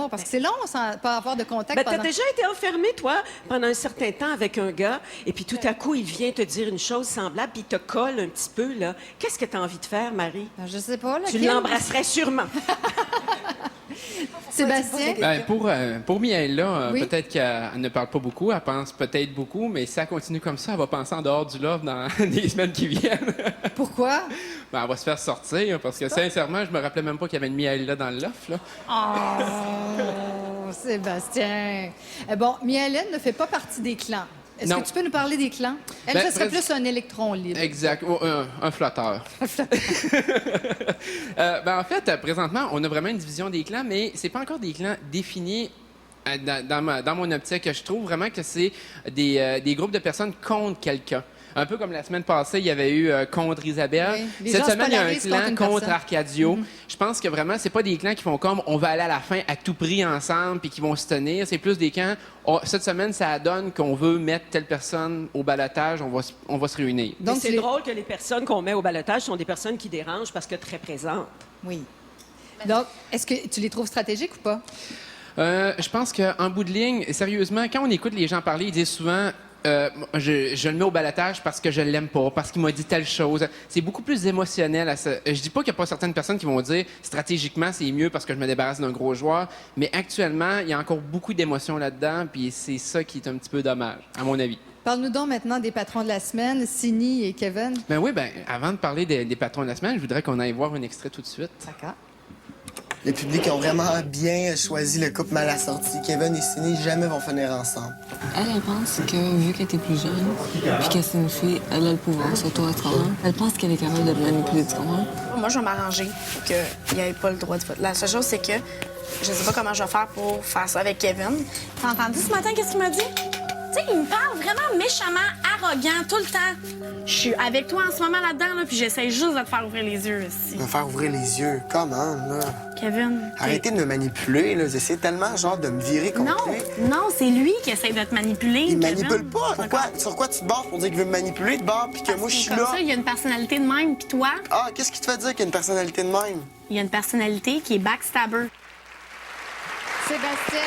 parce que c'est long sans pas avoir de contact. Ben, t'as déjà été enfermée, toi, pendant un certain temps avec un gars, et puis tout à coup, il vient te dire une chose semblable, puis il te colle un petit peu, là. Qu'est-ce que t'as envie de faire, Marie? Ben, je sais pas, là. Tu l'embrasserais sûrement. Sébastien? Ben, pour Miaela, Oui. peut-être qu'elle ne parle pas beaucoup, elle pense peut-être beaucoup, mais si ça continue comme ça, elle va penser en dehors du love dans les semaines qui viennent. Pourquoi? Ben, elle va se faire sortir, parce que sincèrement, je me rappelais même pas qu'il y avait une Miaela dans le loft, là. Oh, Sébastien. Bon, Miaela ne fait pas partie des clans. Est-ce Non. que tu peux nous parler des clans? Elle, Ben, ce serait plus un électron libre. Exact. Oh, un flotteur. En fait, présentement, on a vraiment une division des clans, mais c'est pas encore des clans définis dans mon optique. Je trouve vraiment que c'est des groupes de personnes contre quelqu'un. Un peu comme la semaine passée, il y avait eu contre Isabelle. Oui. Les Cette gens se semaine, il y a un polarisent clan contre une contre personne. Arcadio. Je pense que vraiment, c'est pas des clans qui font comme on va aller à la fin à tout prix ensemble puis qui vont se tenir. C'est plus des clans. Cette semaine, ça donne qu'on veut mettre telle personne au balotage, on va se réunir. Donc, c'est drôle que les personnes qu'on met au balotage sont des personnes qui dérangent parce que très présentes. Oui. Donc, est-ce que tu les trouves stratégiques ou pas? Je pense qu'en bout de ligne, sérieusement, quand on écoute les gens parler, ils disent souvent je le mets au balotage parce que je l'aime pas, parce qu'il m'a dit telle chose. C'est beaucoup plus émotionnel. Je dis pas qu'il n'y a pas certaines personnes qui vont dire stratégiquement c'est mieux parce que je me débarrasse d'un gros joueur, mais actuellement, il y a encore beaucoup d'émotions là-dedans, puis c'est ça qui est un petit peu dommage, à mon avis. Parle-nous donc maintenant des patrons de la semaine, Sini et Kevin. Ben oui, avant de parler des patrons de la semaine, je voudrais qu'on aille voir un extrait tout de suite. D'accord. Le public ont vraiment bien choisi le couple mal assorti. Kevin et Sini jamais vont finir ensemble. Elle pense que, vu qu'elle était plus jeune, puis que c'est une fille, elle a le pouvoir sur toi, tu comprends? Elle pense qu'elle est capable de te manipuler, tu comprends? Moi, je vais m'arranger pour qu'il n'y ait pas le droit de vote. La seule chose, c'est que je sais pas comment je vais faire pour faire ça avec Kevin. T'as entendu ce matin qu'est-ce qu'il m'a dit? Tu sais, il me parle vraiment méchamment, arrogant, tout le temps. Je suis avec toi en ce moment là-dedans, là, puis j'essaie juste de te faire ouvrir les yeux ici. Me faire ouvrir les yeux. Comment, là? Kevin. Arrêtez de me manipuler, là. Vous essayez tellement, genre, de me virer contre lui. Non, c'est lui qui essaie de te manipuler. Il me Kevin. manipule pas. Sur quoi tu te bases pour dire qu'il veut me manipuler de bord puis que moi, je suis Comme là? ça, il y a une personnalité de même, puis toi, Ah, qu'est-ce qui te fait dire qu'il y a une personnalité de même? il y a une personnalité qui est backstabber. Sébastien,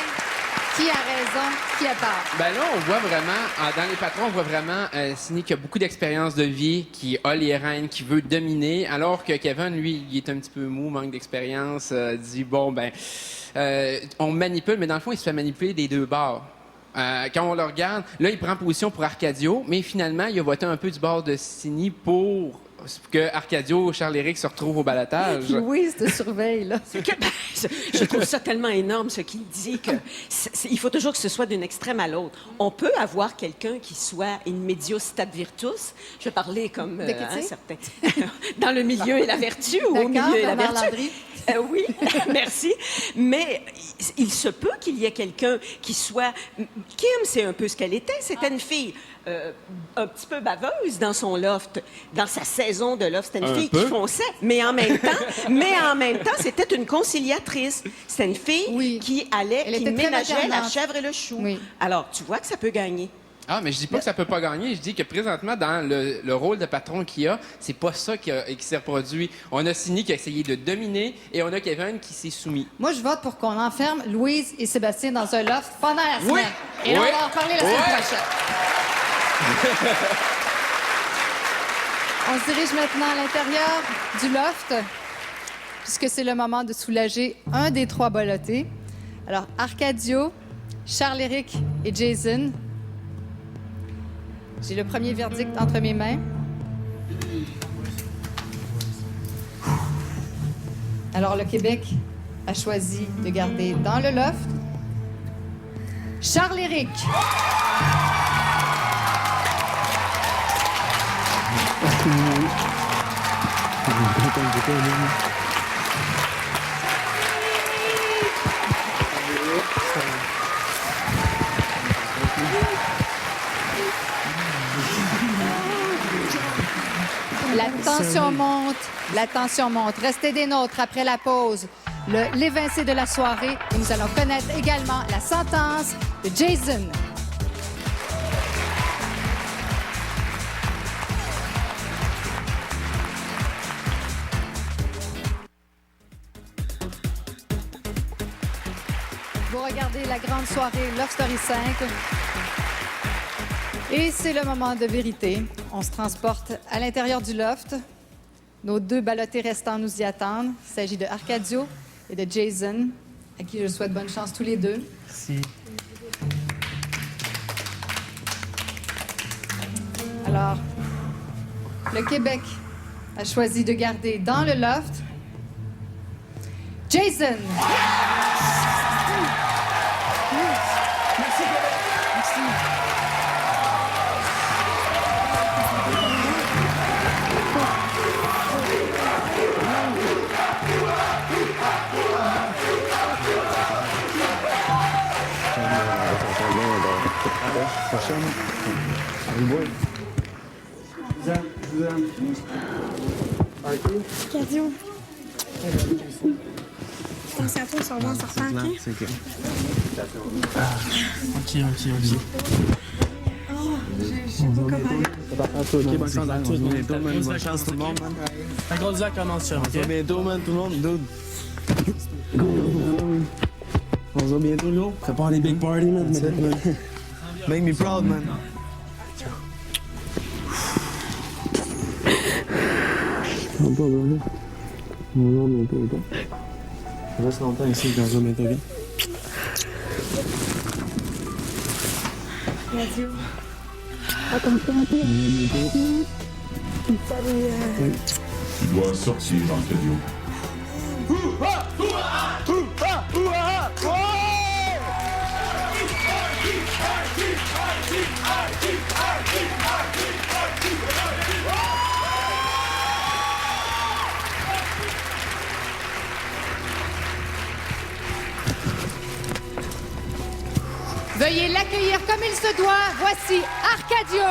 qui a raison, qui a tort? Ben là, on voit vraiment, dans les patrons, on voit vraiment Sini qui a beaucoup d'expérience de vie, qui a les rênes, qui veut dominer, alors que Kevin, lui, il est un petit peu mou, manque d'expérience, dit, on manipule, mais dans le fond, il se fait manipuler des deux bords. Quand on le regarde, là, il prend position pour Arcadio, mais finalement, il a voté un peu du bord de Sini pour que Arcadio, Charles-Éric se retrouve au balotage. Louise te surveille, là. Je trouve ça tellement énorme, ce qu'il dit, que il faut toujours que ce soit d'un extrême à l'autre. On peut avoir quelqu'un qui soit in medio stat virtus. Je vais parler comme certains. Dans le milieu et la vertu ou au milieu et la Bernard vertu. Oui, merci. Mais il se peut qu'il y ait quelqu'un qui soit... Kim, c'est un peu ce qu'elle était. C'était une fille un petit peu baveuse dans son loft, dans sa saison de loft. C'était une fille qui fonçait, mais en même temps, c'était une conciliatrice. C'était une fille qui ménageait la chèvre et le chou. Oui. Alors, tu vois que ça peut gagner. Ah, mais je dis pas que ça peut pas gagner. Je dis que présentement, dans le rôle de patron qu'il y a, c'est pas ça qui s'est reproduit. On a Sini qui a essayé de dominer et on a Kevin qui s'est soumis. Moi, je vote pour qu'on enferme Louise et Sébastien dans un loft pendant la semaine. Oui. Et là, Oui. on va en reparler la semaine prochaine. On se dirige maintenant à l'intérieur du loft, puisque c'est le moment de soulager un des trois ballottés. Alors, Arcadio, Charles-Éric et Jason. J'ai le premier verdict entre mes mains. Alors, le Québec a choisi de garder dans le loft Charles-Éric. La tension monte. Restez des nôtres après la pause. L'évincé de la soirée. Et nous allons connaître également la sentence de Jason. Vous regardez la grande soirée Love Story 5. Et c'est le moment de vérité. On se transporte à l'intérieur du loft. Nos 2 ballottés restants nous y attendent. Il s'agit de Arcadio et de Jason, à qui je souhaite bonne chance tous les 2. Merci. Alors, le Québec a choisi de garder dans le loft Jason. Cadio. Attention à toi, sur moi en sortant, OK? C'est OK. Oh, je sais pas comment. OK, bonne chance à tous. Bonne chance tout le monde, man. La grosse Zach commence, OK? À bientôt, man, tout le monde. Dude. On se voit bientôt, gros. Prépare les big parties, man. Make me proud, man. On peut revenir. On va bientôt, OK? On reste longtemps ici, on se voit bientôt, OK? Cadio. Ah, comme ça, OK? Salut. Tu dois sortir, Jean-Cadio. Veuillez l'accueillir comme il se doit. Voici Arcadio.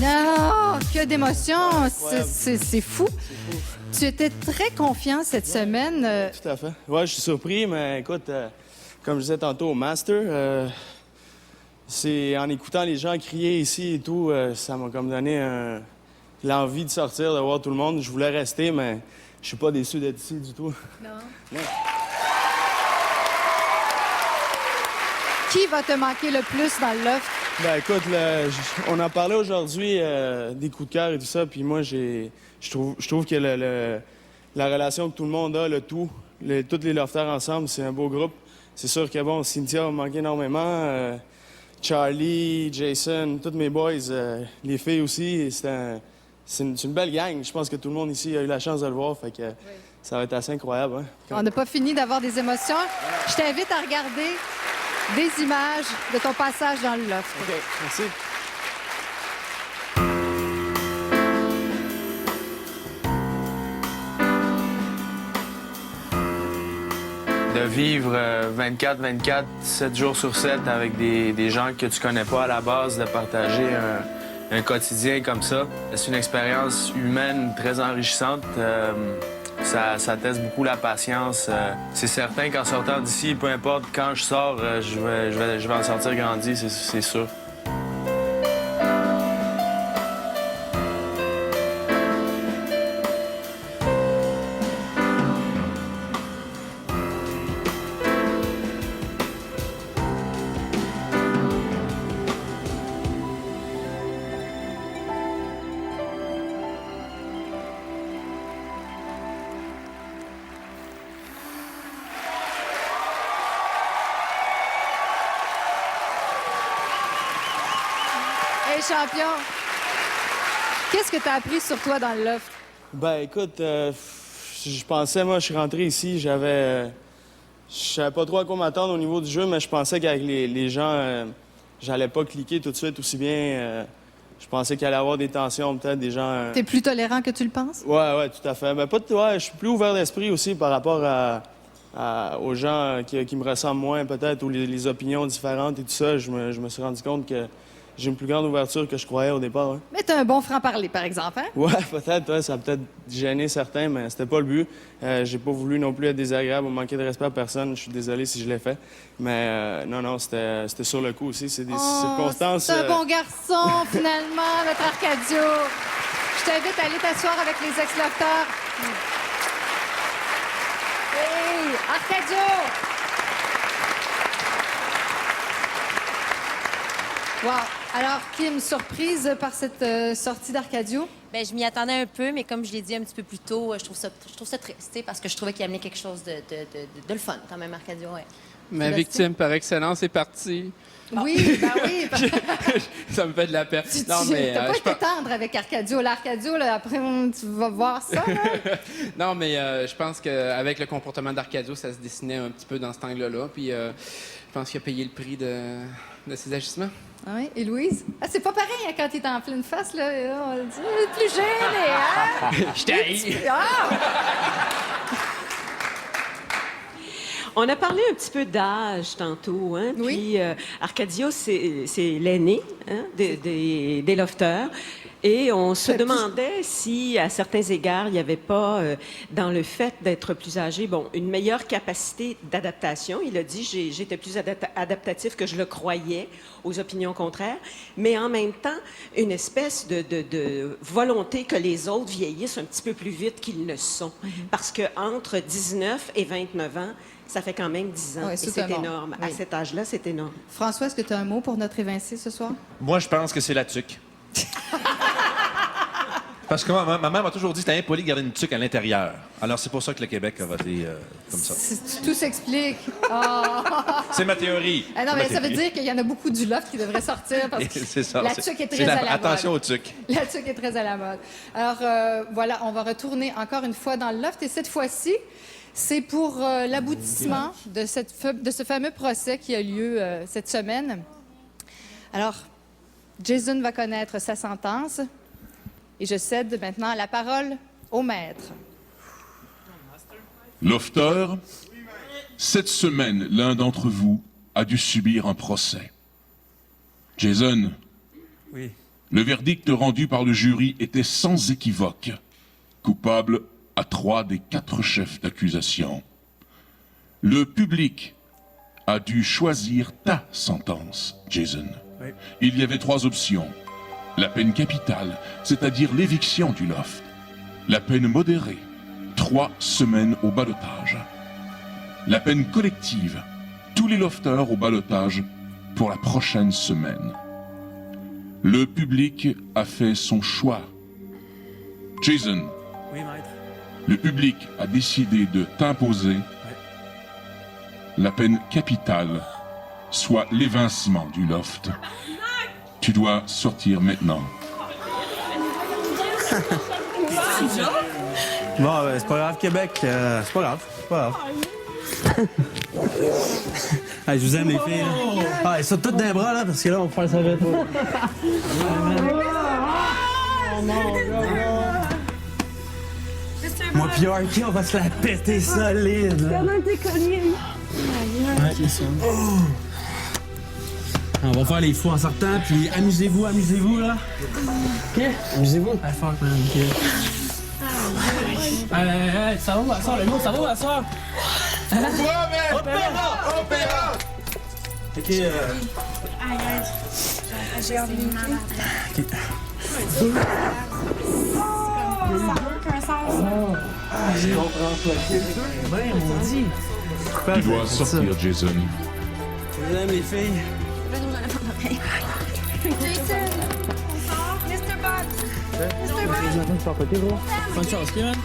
Non, que d'émotion. C'est fou. Tu étais très confiant cette semaine. Tout à fait. Ouais, je suis surpris, mais écoute, comme je disais tantôt au Master, c'est en écoutant les gens crier ici et tout, ça m'a comme donné l'envie de sortir, de voir tout le monde. Je voulais rester, mais je suis pas déçu d'être ici du tout. Non. Qui va te manquer le plus dans le loft? Ben écoute, on en parlait aujourd'hui des coups de cœur et tout ça, puis moi, je trouve que la relation que tout le monde a, tous les lofters ensemble, c'est un beau groupe. C'est sûr que bon, Cynthia m'a manqué énormément, Charlie, Jason, tous mes boys, les filles aussi, c'est une belle gang. Je pense que tout le monde ici a eu la chance de le voir, fait que ça va être assez incroyable. Hein? On n'a pas fini d'avoir des émotions. Je t'invite à regarder des images de ton passage dans le loft. OK, merci. De vivre 24-24, 7 jours sur 7 avec des gens que tu connais pas à la base, de partager un quotidien comme ça. C'est une expérience humaine très enrichissante. Ça teste beaucoup la patience. C'est certain qu'en sortant d'ici, peu importe quand je sors, je vais en sortir grandi, c'est sûr. champion. Qu'est-ce que tu as appris sur toi dans le loft? Ben, écoute, je pensais, moi, je suis rentré ici, je savais pas trop à quoi m'attendre au niveau du jeu, mais je pensais qu'avec les gens, j'allais pas cliquer tout de suite aussi bien. Je pensais qu'il allait y avoir des tensions, peut-être, des gens... T'es plus tolérant que tu le penses? Ouais, tout à fait. Mais je suis plus ouvert d'esprit aussi par rapport aux gens qui me ressemblent moins, peut-être, ou les opinions différentes et tout ça. Je me suis rendu compte que j'ai une plus grande ouverture que je croyais au départ. Hein. Mais t'as un bon franc-parler, par exemple, hein? Ouais, peut-être, ça a peut-être gêné certains, mais c'était pas le but. J'ai pas voulu non plus être désagréable ou manquer de respect à personne. Je suis désolé si je l'ai fait. Mais non, c'était sur le coup aussi. C'est des circonstances... C'est un bon garçon, finalement, notre Arcadio. Je t'invite à aller t'asseoir avec les ex-lofteurs. Hey, Arcadio! Wow. Alors, Kim, surprise par cette sortie d'Arcadio? Bien, je m'y attendais un peu, mais comme je l'ai dit un petit peu plus tôt, je trouve ça triste, parce que je trouvais qu'il amenait quelque chose de le fun, quand même, Arcadio, ouais. Ma victime par excellence est partie. Oui, ben oui. Ça me fait de la peine. T'as pas été tendre avec Arcadio. L'Arcadio, là, après, tu vas voir ça, là. Non, mais je pense qu'avec le comportement d'Arcadio, ça se dessinait un petit peu dans cet angle-là. Puis je pense qu'il a payé le prix de ses agissements. Ah oui, et Louise? Ah, c'est pas pareil hein, quand t'es en pleine face, là. On dit, plus gêné, hein? Je t'haïs. On a parlé un petit peu d'âge tantôt, hein? Oui. Puis Arcadio, c'est l'aîné hein, des lofteurs. Et on se demandait si, à certains égards, il n'y avait pas, dans le fait d'être plus âgé, une meilleure capacité d'adaptation. Il a dit, j'étais plus adaptatif que je le croyais aux opinions contraires, mais en même temps, une espèce de volonté que les autres vieillissent un petit peu plus vite qu'ils ne sont. Parce qu'entre 19 et 29 ans, ça fait quand même 10 ans. Oui, et c'est énorme. Oui. À cet âge-là, c'est énorme. François, est-ce que tu as un mot pour notre évincé ce soir? Moi, je pense que c'est la tuque. Parce que ma mère m'a toujours dit que c'était impoli de garder une tuque à l'intérieur. Alors, c'est pour ça que le Québec a voté comme ça. Tout s'explique. Oh. C'est ma théorie. Ah non, mais ça veut dire qu'il y en a beaucoup du loft qui devrait sortir parce que c'est ça, la tuque est très à la mode. Attention aux tuques. La tuque est très à la mode. Alors, voilà, on va retourner encore une fois dans le loft et cette fois-ci, c'est pour l'aboutissement de ce fameux procès qui a lieu cette semaine. Alors, Jason va connaître sa sentence et je cède maintenant la parole au maître. Lofter, cette semaine, l'un d'entre vous a dû subir un procès. Jason, oui. Le verdict rendu par le jury était sans équivoque. Coupable à 3 des 4 chefs d'accusation. Le public a dû choisir ta sentence, Jason. Oui. Il y avait 3 options. La peine capitale, c'est-à-dire l'éviction du loft. La peine modérée, 3 semaines au ballottage. La peine collective, tous les lofters au ballottage pour la prochaine semaine. Le public a fait son choix. Jason. Oui, maître. Le public a décidé de t'imposer la peine capitale, soit l'évincement du loft. Tu dois sortir maintenant. Bon, c'est pas grave, Québec. C'est pas grave. C'est pas grave. Hey, je vous aime, les filles. Là. Ah, ils sont toutes dans les bras, là, parce que là, on va faire ça avec toi. Moi pis Arky, on va se la péter solide. Ouais, c'est ça. On va faire les fous en sortant, puis amusez-vous, là. OK? Amusez-vous. Ah, fuck, man, OK. Hey, ça va où, ça, le mot? Ça va où, ça? Opéra! OK, J'ai envie de mal. OK. Je comprends pas. Ben, on dit. Tu dois sortir, Jason. Je vous aime, les filles. Jason, on sort. Mr. Bob. Bonne chance, OK, man?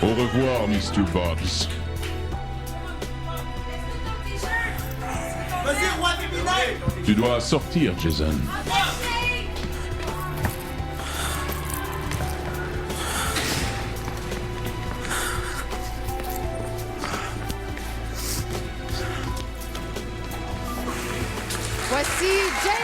Au revoir, Mr. Bobs. Tu dois sortir, Jason. Voici Jason!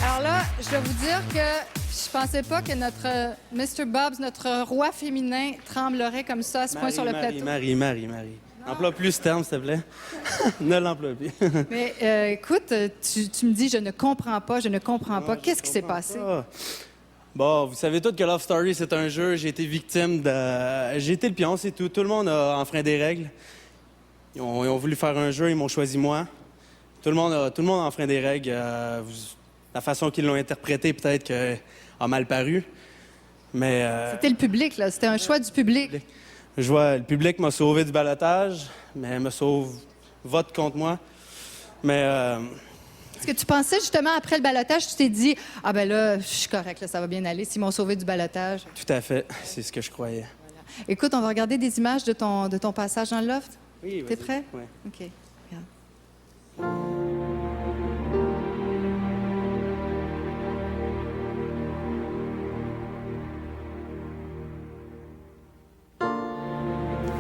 Alors là, je dois vous dire que je pensais pas que notre Mr. Bobs, notre roi féminin, tremblerait comme ça à ce point sur le plateau. Marie. Emploie plus ce terme, s'il te plaît. Ne l'emploie plus. Mais écoute, tu me dis, je ne comprends pas. Qu'est-ce qui s'est passé? Bon, vous savez tous que Love Story, c'est un jeu. J'ai été victime de... J'ai été le pion, c'est tout. Tout le monde a enfreint des règles. Ils ont voulu faire un jeu, ils m'ont choisi moi. Tout le monde a enfreint des règles. La façon qu'ils l'ont interprété, peut-être que a mal paru. Mais... C'était le public, là. C'était un choix du public. Je vois, le public m'a sauvé du ballottage, mais vote contre moi. Mais... Est-ce que tu pensais justement après le ballottage, tu t'es dit « Ah ben là, je suis correct, là, ça va bien aller, s'ils m'ont sauvé du ballottage. » Tout à fait, c'est ce que je croyais. Voilà. Écoute, on va regarder des images de ton passage dans le loft. Oui, t'es prêt? Oui. OK. Regarde.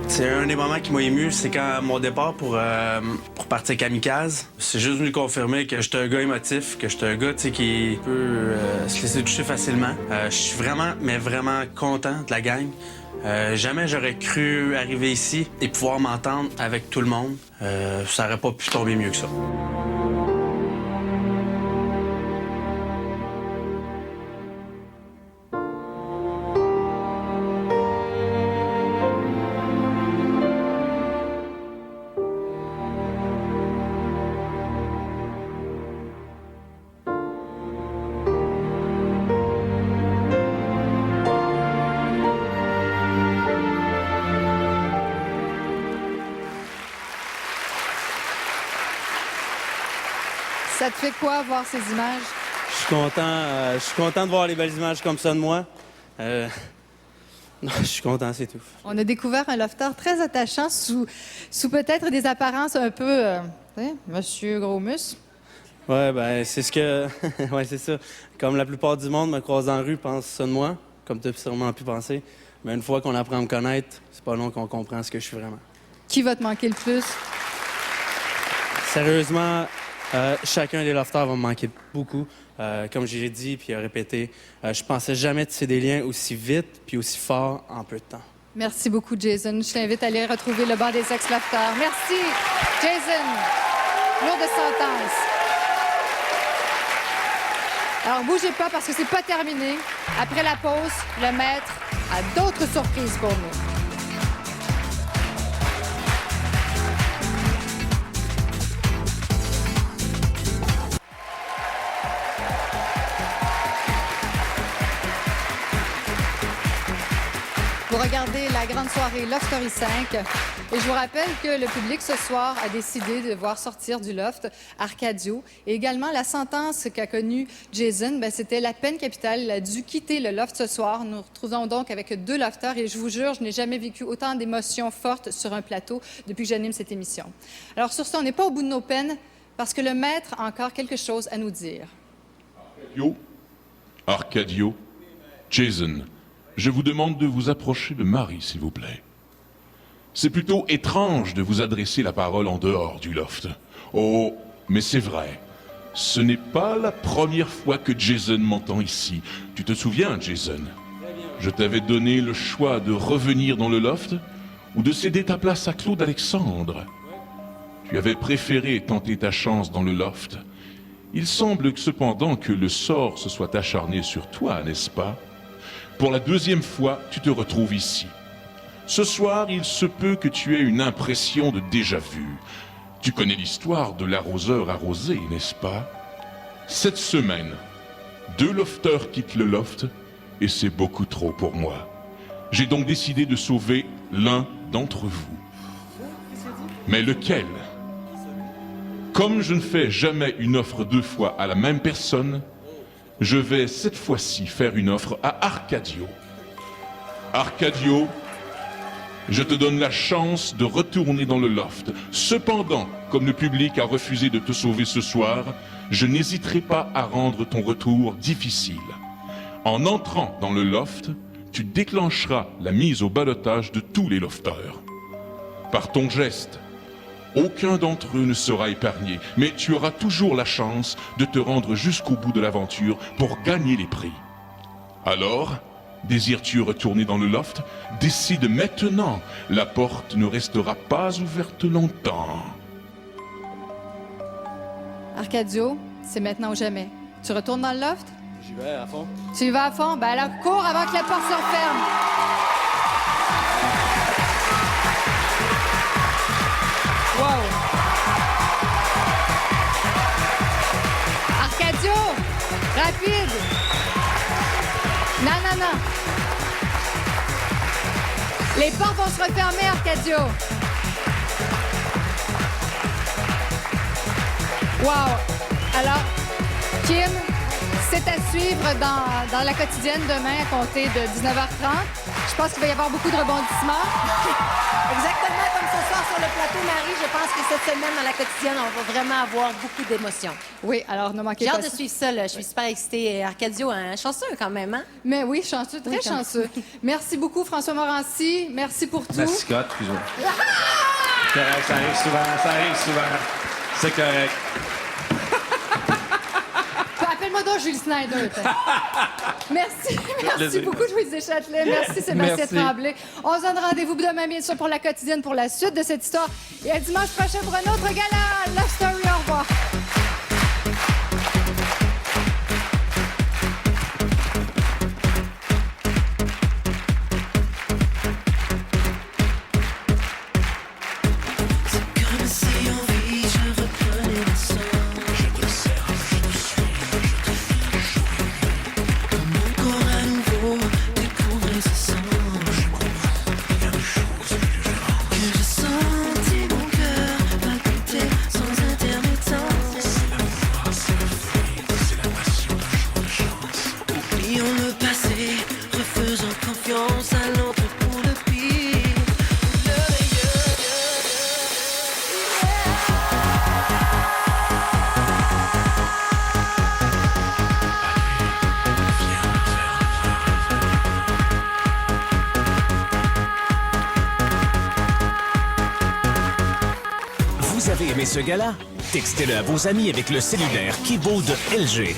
C'est un des moments qui m'a ému, c'est quand mon départ pour partir kamikaze. C'est juste venu confirmer que j'étais un gars émotif, que j'étais un gars qui peut se laisser toucher facilement. Je suis vraiment content de la gang. Jamais j'aurais cru arriver ici et pouvoir m'entendre avec tout le monde. Ça aurait pas pu tomber mieux que ça. Ça te fait quoi, voir ces images? Je suis content de voir les belles images comme ça de moi. Non, je suis content, c'est tout. On a découvert un lofter très attachant sous peut-être des apparences un peu... Monsieur Gros-Mus. Ouais, ben c'est ce que... ouais, c'est ça. Comme la plupart du monde me croise en rue, pense ça de moi, comme tu as sûrement pu penser. Mais une fois qu'on apprend à me connaître, c'est pas long qu'on comprend ce que je suis vraiment. Qui va te manquer le plus? Sérieusement, chacun des lofters va me manquer beaucoup. Comme j'ai dit puis répété, je pensais jamais tisser des liens aussi vite puis aussi fort en peu de temps. Merci beaucoup, Jason. Je t'invite à aller retrouver le banc des ex-lofters. Merci, Jason. Lourde sentence. Alors, bougez pas parce que c'est pas terminé. Après la pause, le maître a d'autres surprises pour nous. Vous regardez la grande soirée Love Story 5. Et je vous rappelle que le public ce soir a décidé de voir sortir du loft Arcadio. Et également, la sentence qu'a connue Jason, c'était la peine capitale. Il a dû quitter le loft ce soir. Nous nous retrouvons donc avec 2 lofters. Et je vous jure, je n'ai jamais vécu autant d'émotions fortes sur un plateau depuis que j'anime cette émission. Alors sur ce, on n'est pas au bout de nos peines parce que le maître a encore quelque chose à nous dire. Arcadio, Jason, je vous demande de vous approcher de Marie, s'il vous plaît. C'est plutôt étrange de vous adresser la parole en dehors du loft. Oh, mais c'est vrai. Ce n'est pas la première fois que Jason m'entend ici. Tu te souviens, Jason? Je t'avais donné le choix de revenir dans le loft ou de céder ta place à Claude Alexandre. Tu avais préféré tenter ta chance dans le loft. Il semble cependant que le sort se soit acharné sur toi, n'est-ce pas? Pour la 2e fois, tu te retrouves ici. Ce soir, il se peut que tu aies une impression de déjà-vu. Tu connais l'histoire de l'arroseur arrosé, n'est-ce pas? Cette semaine, 2 lofters quittent le loft et c'est beaucoup trop pour moi. J'ai donc décidé de sauver l'un d'entre vous. Mais lequel? Comme je ne fais jamais une offre 2 fois à la même personne, je vais cette fois-ci faire une offre à Arcadio. Arcadio, je te donne la chance de retourner dans le loft. Cependant, comme le public a refusé de te sauver ce soir, je n'hésiterai pas à rendre ton retour difficile. En entrant dans le loft, tu déclencheras la mise au ballottage de tous les lofters. Par ton geste, aucun d'entre eux ne sera épargné, mais tu auras toujours la chance de te rendre jusqu'au bout de l'aventure pour gagner les prix. Alors, désires-tu retourner dans le loft? Décide maintenant. La porte ne restera pas ouverte longtemps. Arcadio, c'est maintenant ou jamais. Tu retournes dans le loft? J'y vais à fond. Tu y vas à fond? Ben alors, cours avant que la porte se referme. Wow! Arcadio! Rapide! Non, non, non! Les portes vont se refermer, Arcadio! Wow! Alors, Kim, c'est à suivre dans la quotidienne demain à compter de 19h30. Je pense qu'il va y avoir beaucoup de rebondissements. Exactement comme ce soir sur le plateau, Marie. Je pense que cette semaine, dans la quotidienne, on va vraiment avoir beaucoup d'émotions. Oui, alors ne manquez J'ai pas. hâte de suivre ça, là. Je suis super excitée. Arcadio, un chanceux quand même, hein? Mais oui, chanceux, très chanceux. Merci beaucoup, François Morancy. Merci pour tout. Mascotte, excuse-moi. Correct, ça arrive souvent. C'est correct. Appelle-moi donc Jules Snyder. Merci beaucoup, Louise Deschâtelet. Merci, Sébastien Merci. Tremblay. On se donne rendez-vous demain, bien sûr, pour la quotidienne, pour la suite de cette histoire. Et à dimanche prochain pour un autre gala. Love Story, au revoir. Comme si en vie je reprenais le sang. Je te sers, je te suis, je te vis, comme mon corps à nouveau découvrait ce sang. Je comprends bien de choses que j'ai senti mon cœur palpiter sans intermittence. C'est la foi, c'est le fluide, c'est la passion d'un jour de chance. Oublions le passé, refaisons confiance à l'autre pour le pire. Le meilleur. Vous avez aimé ce gala? Textez-le à vos amis avec le cellulaire Keyboard de LG.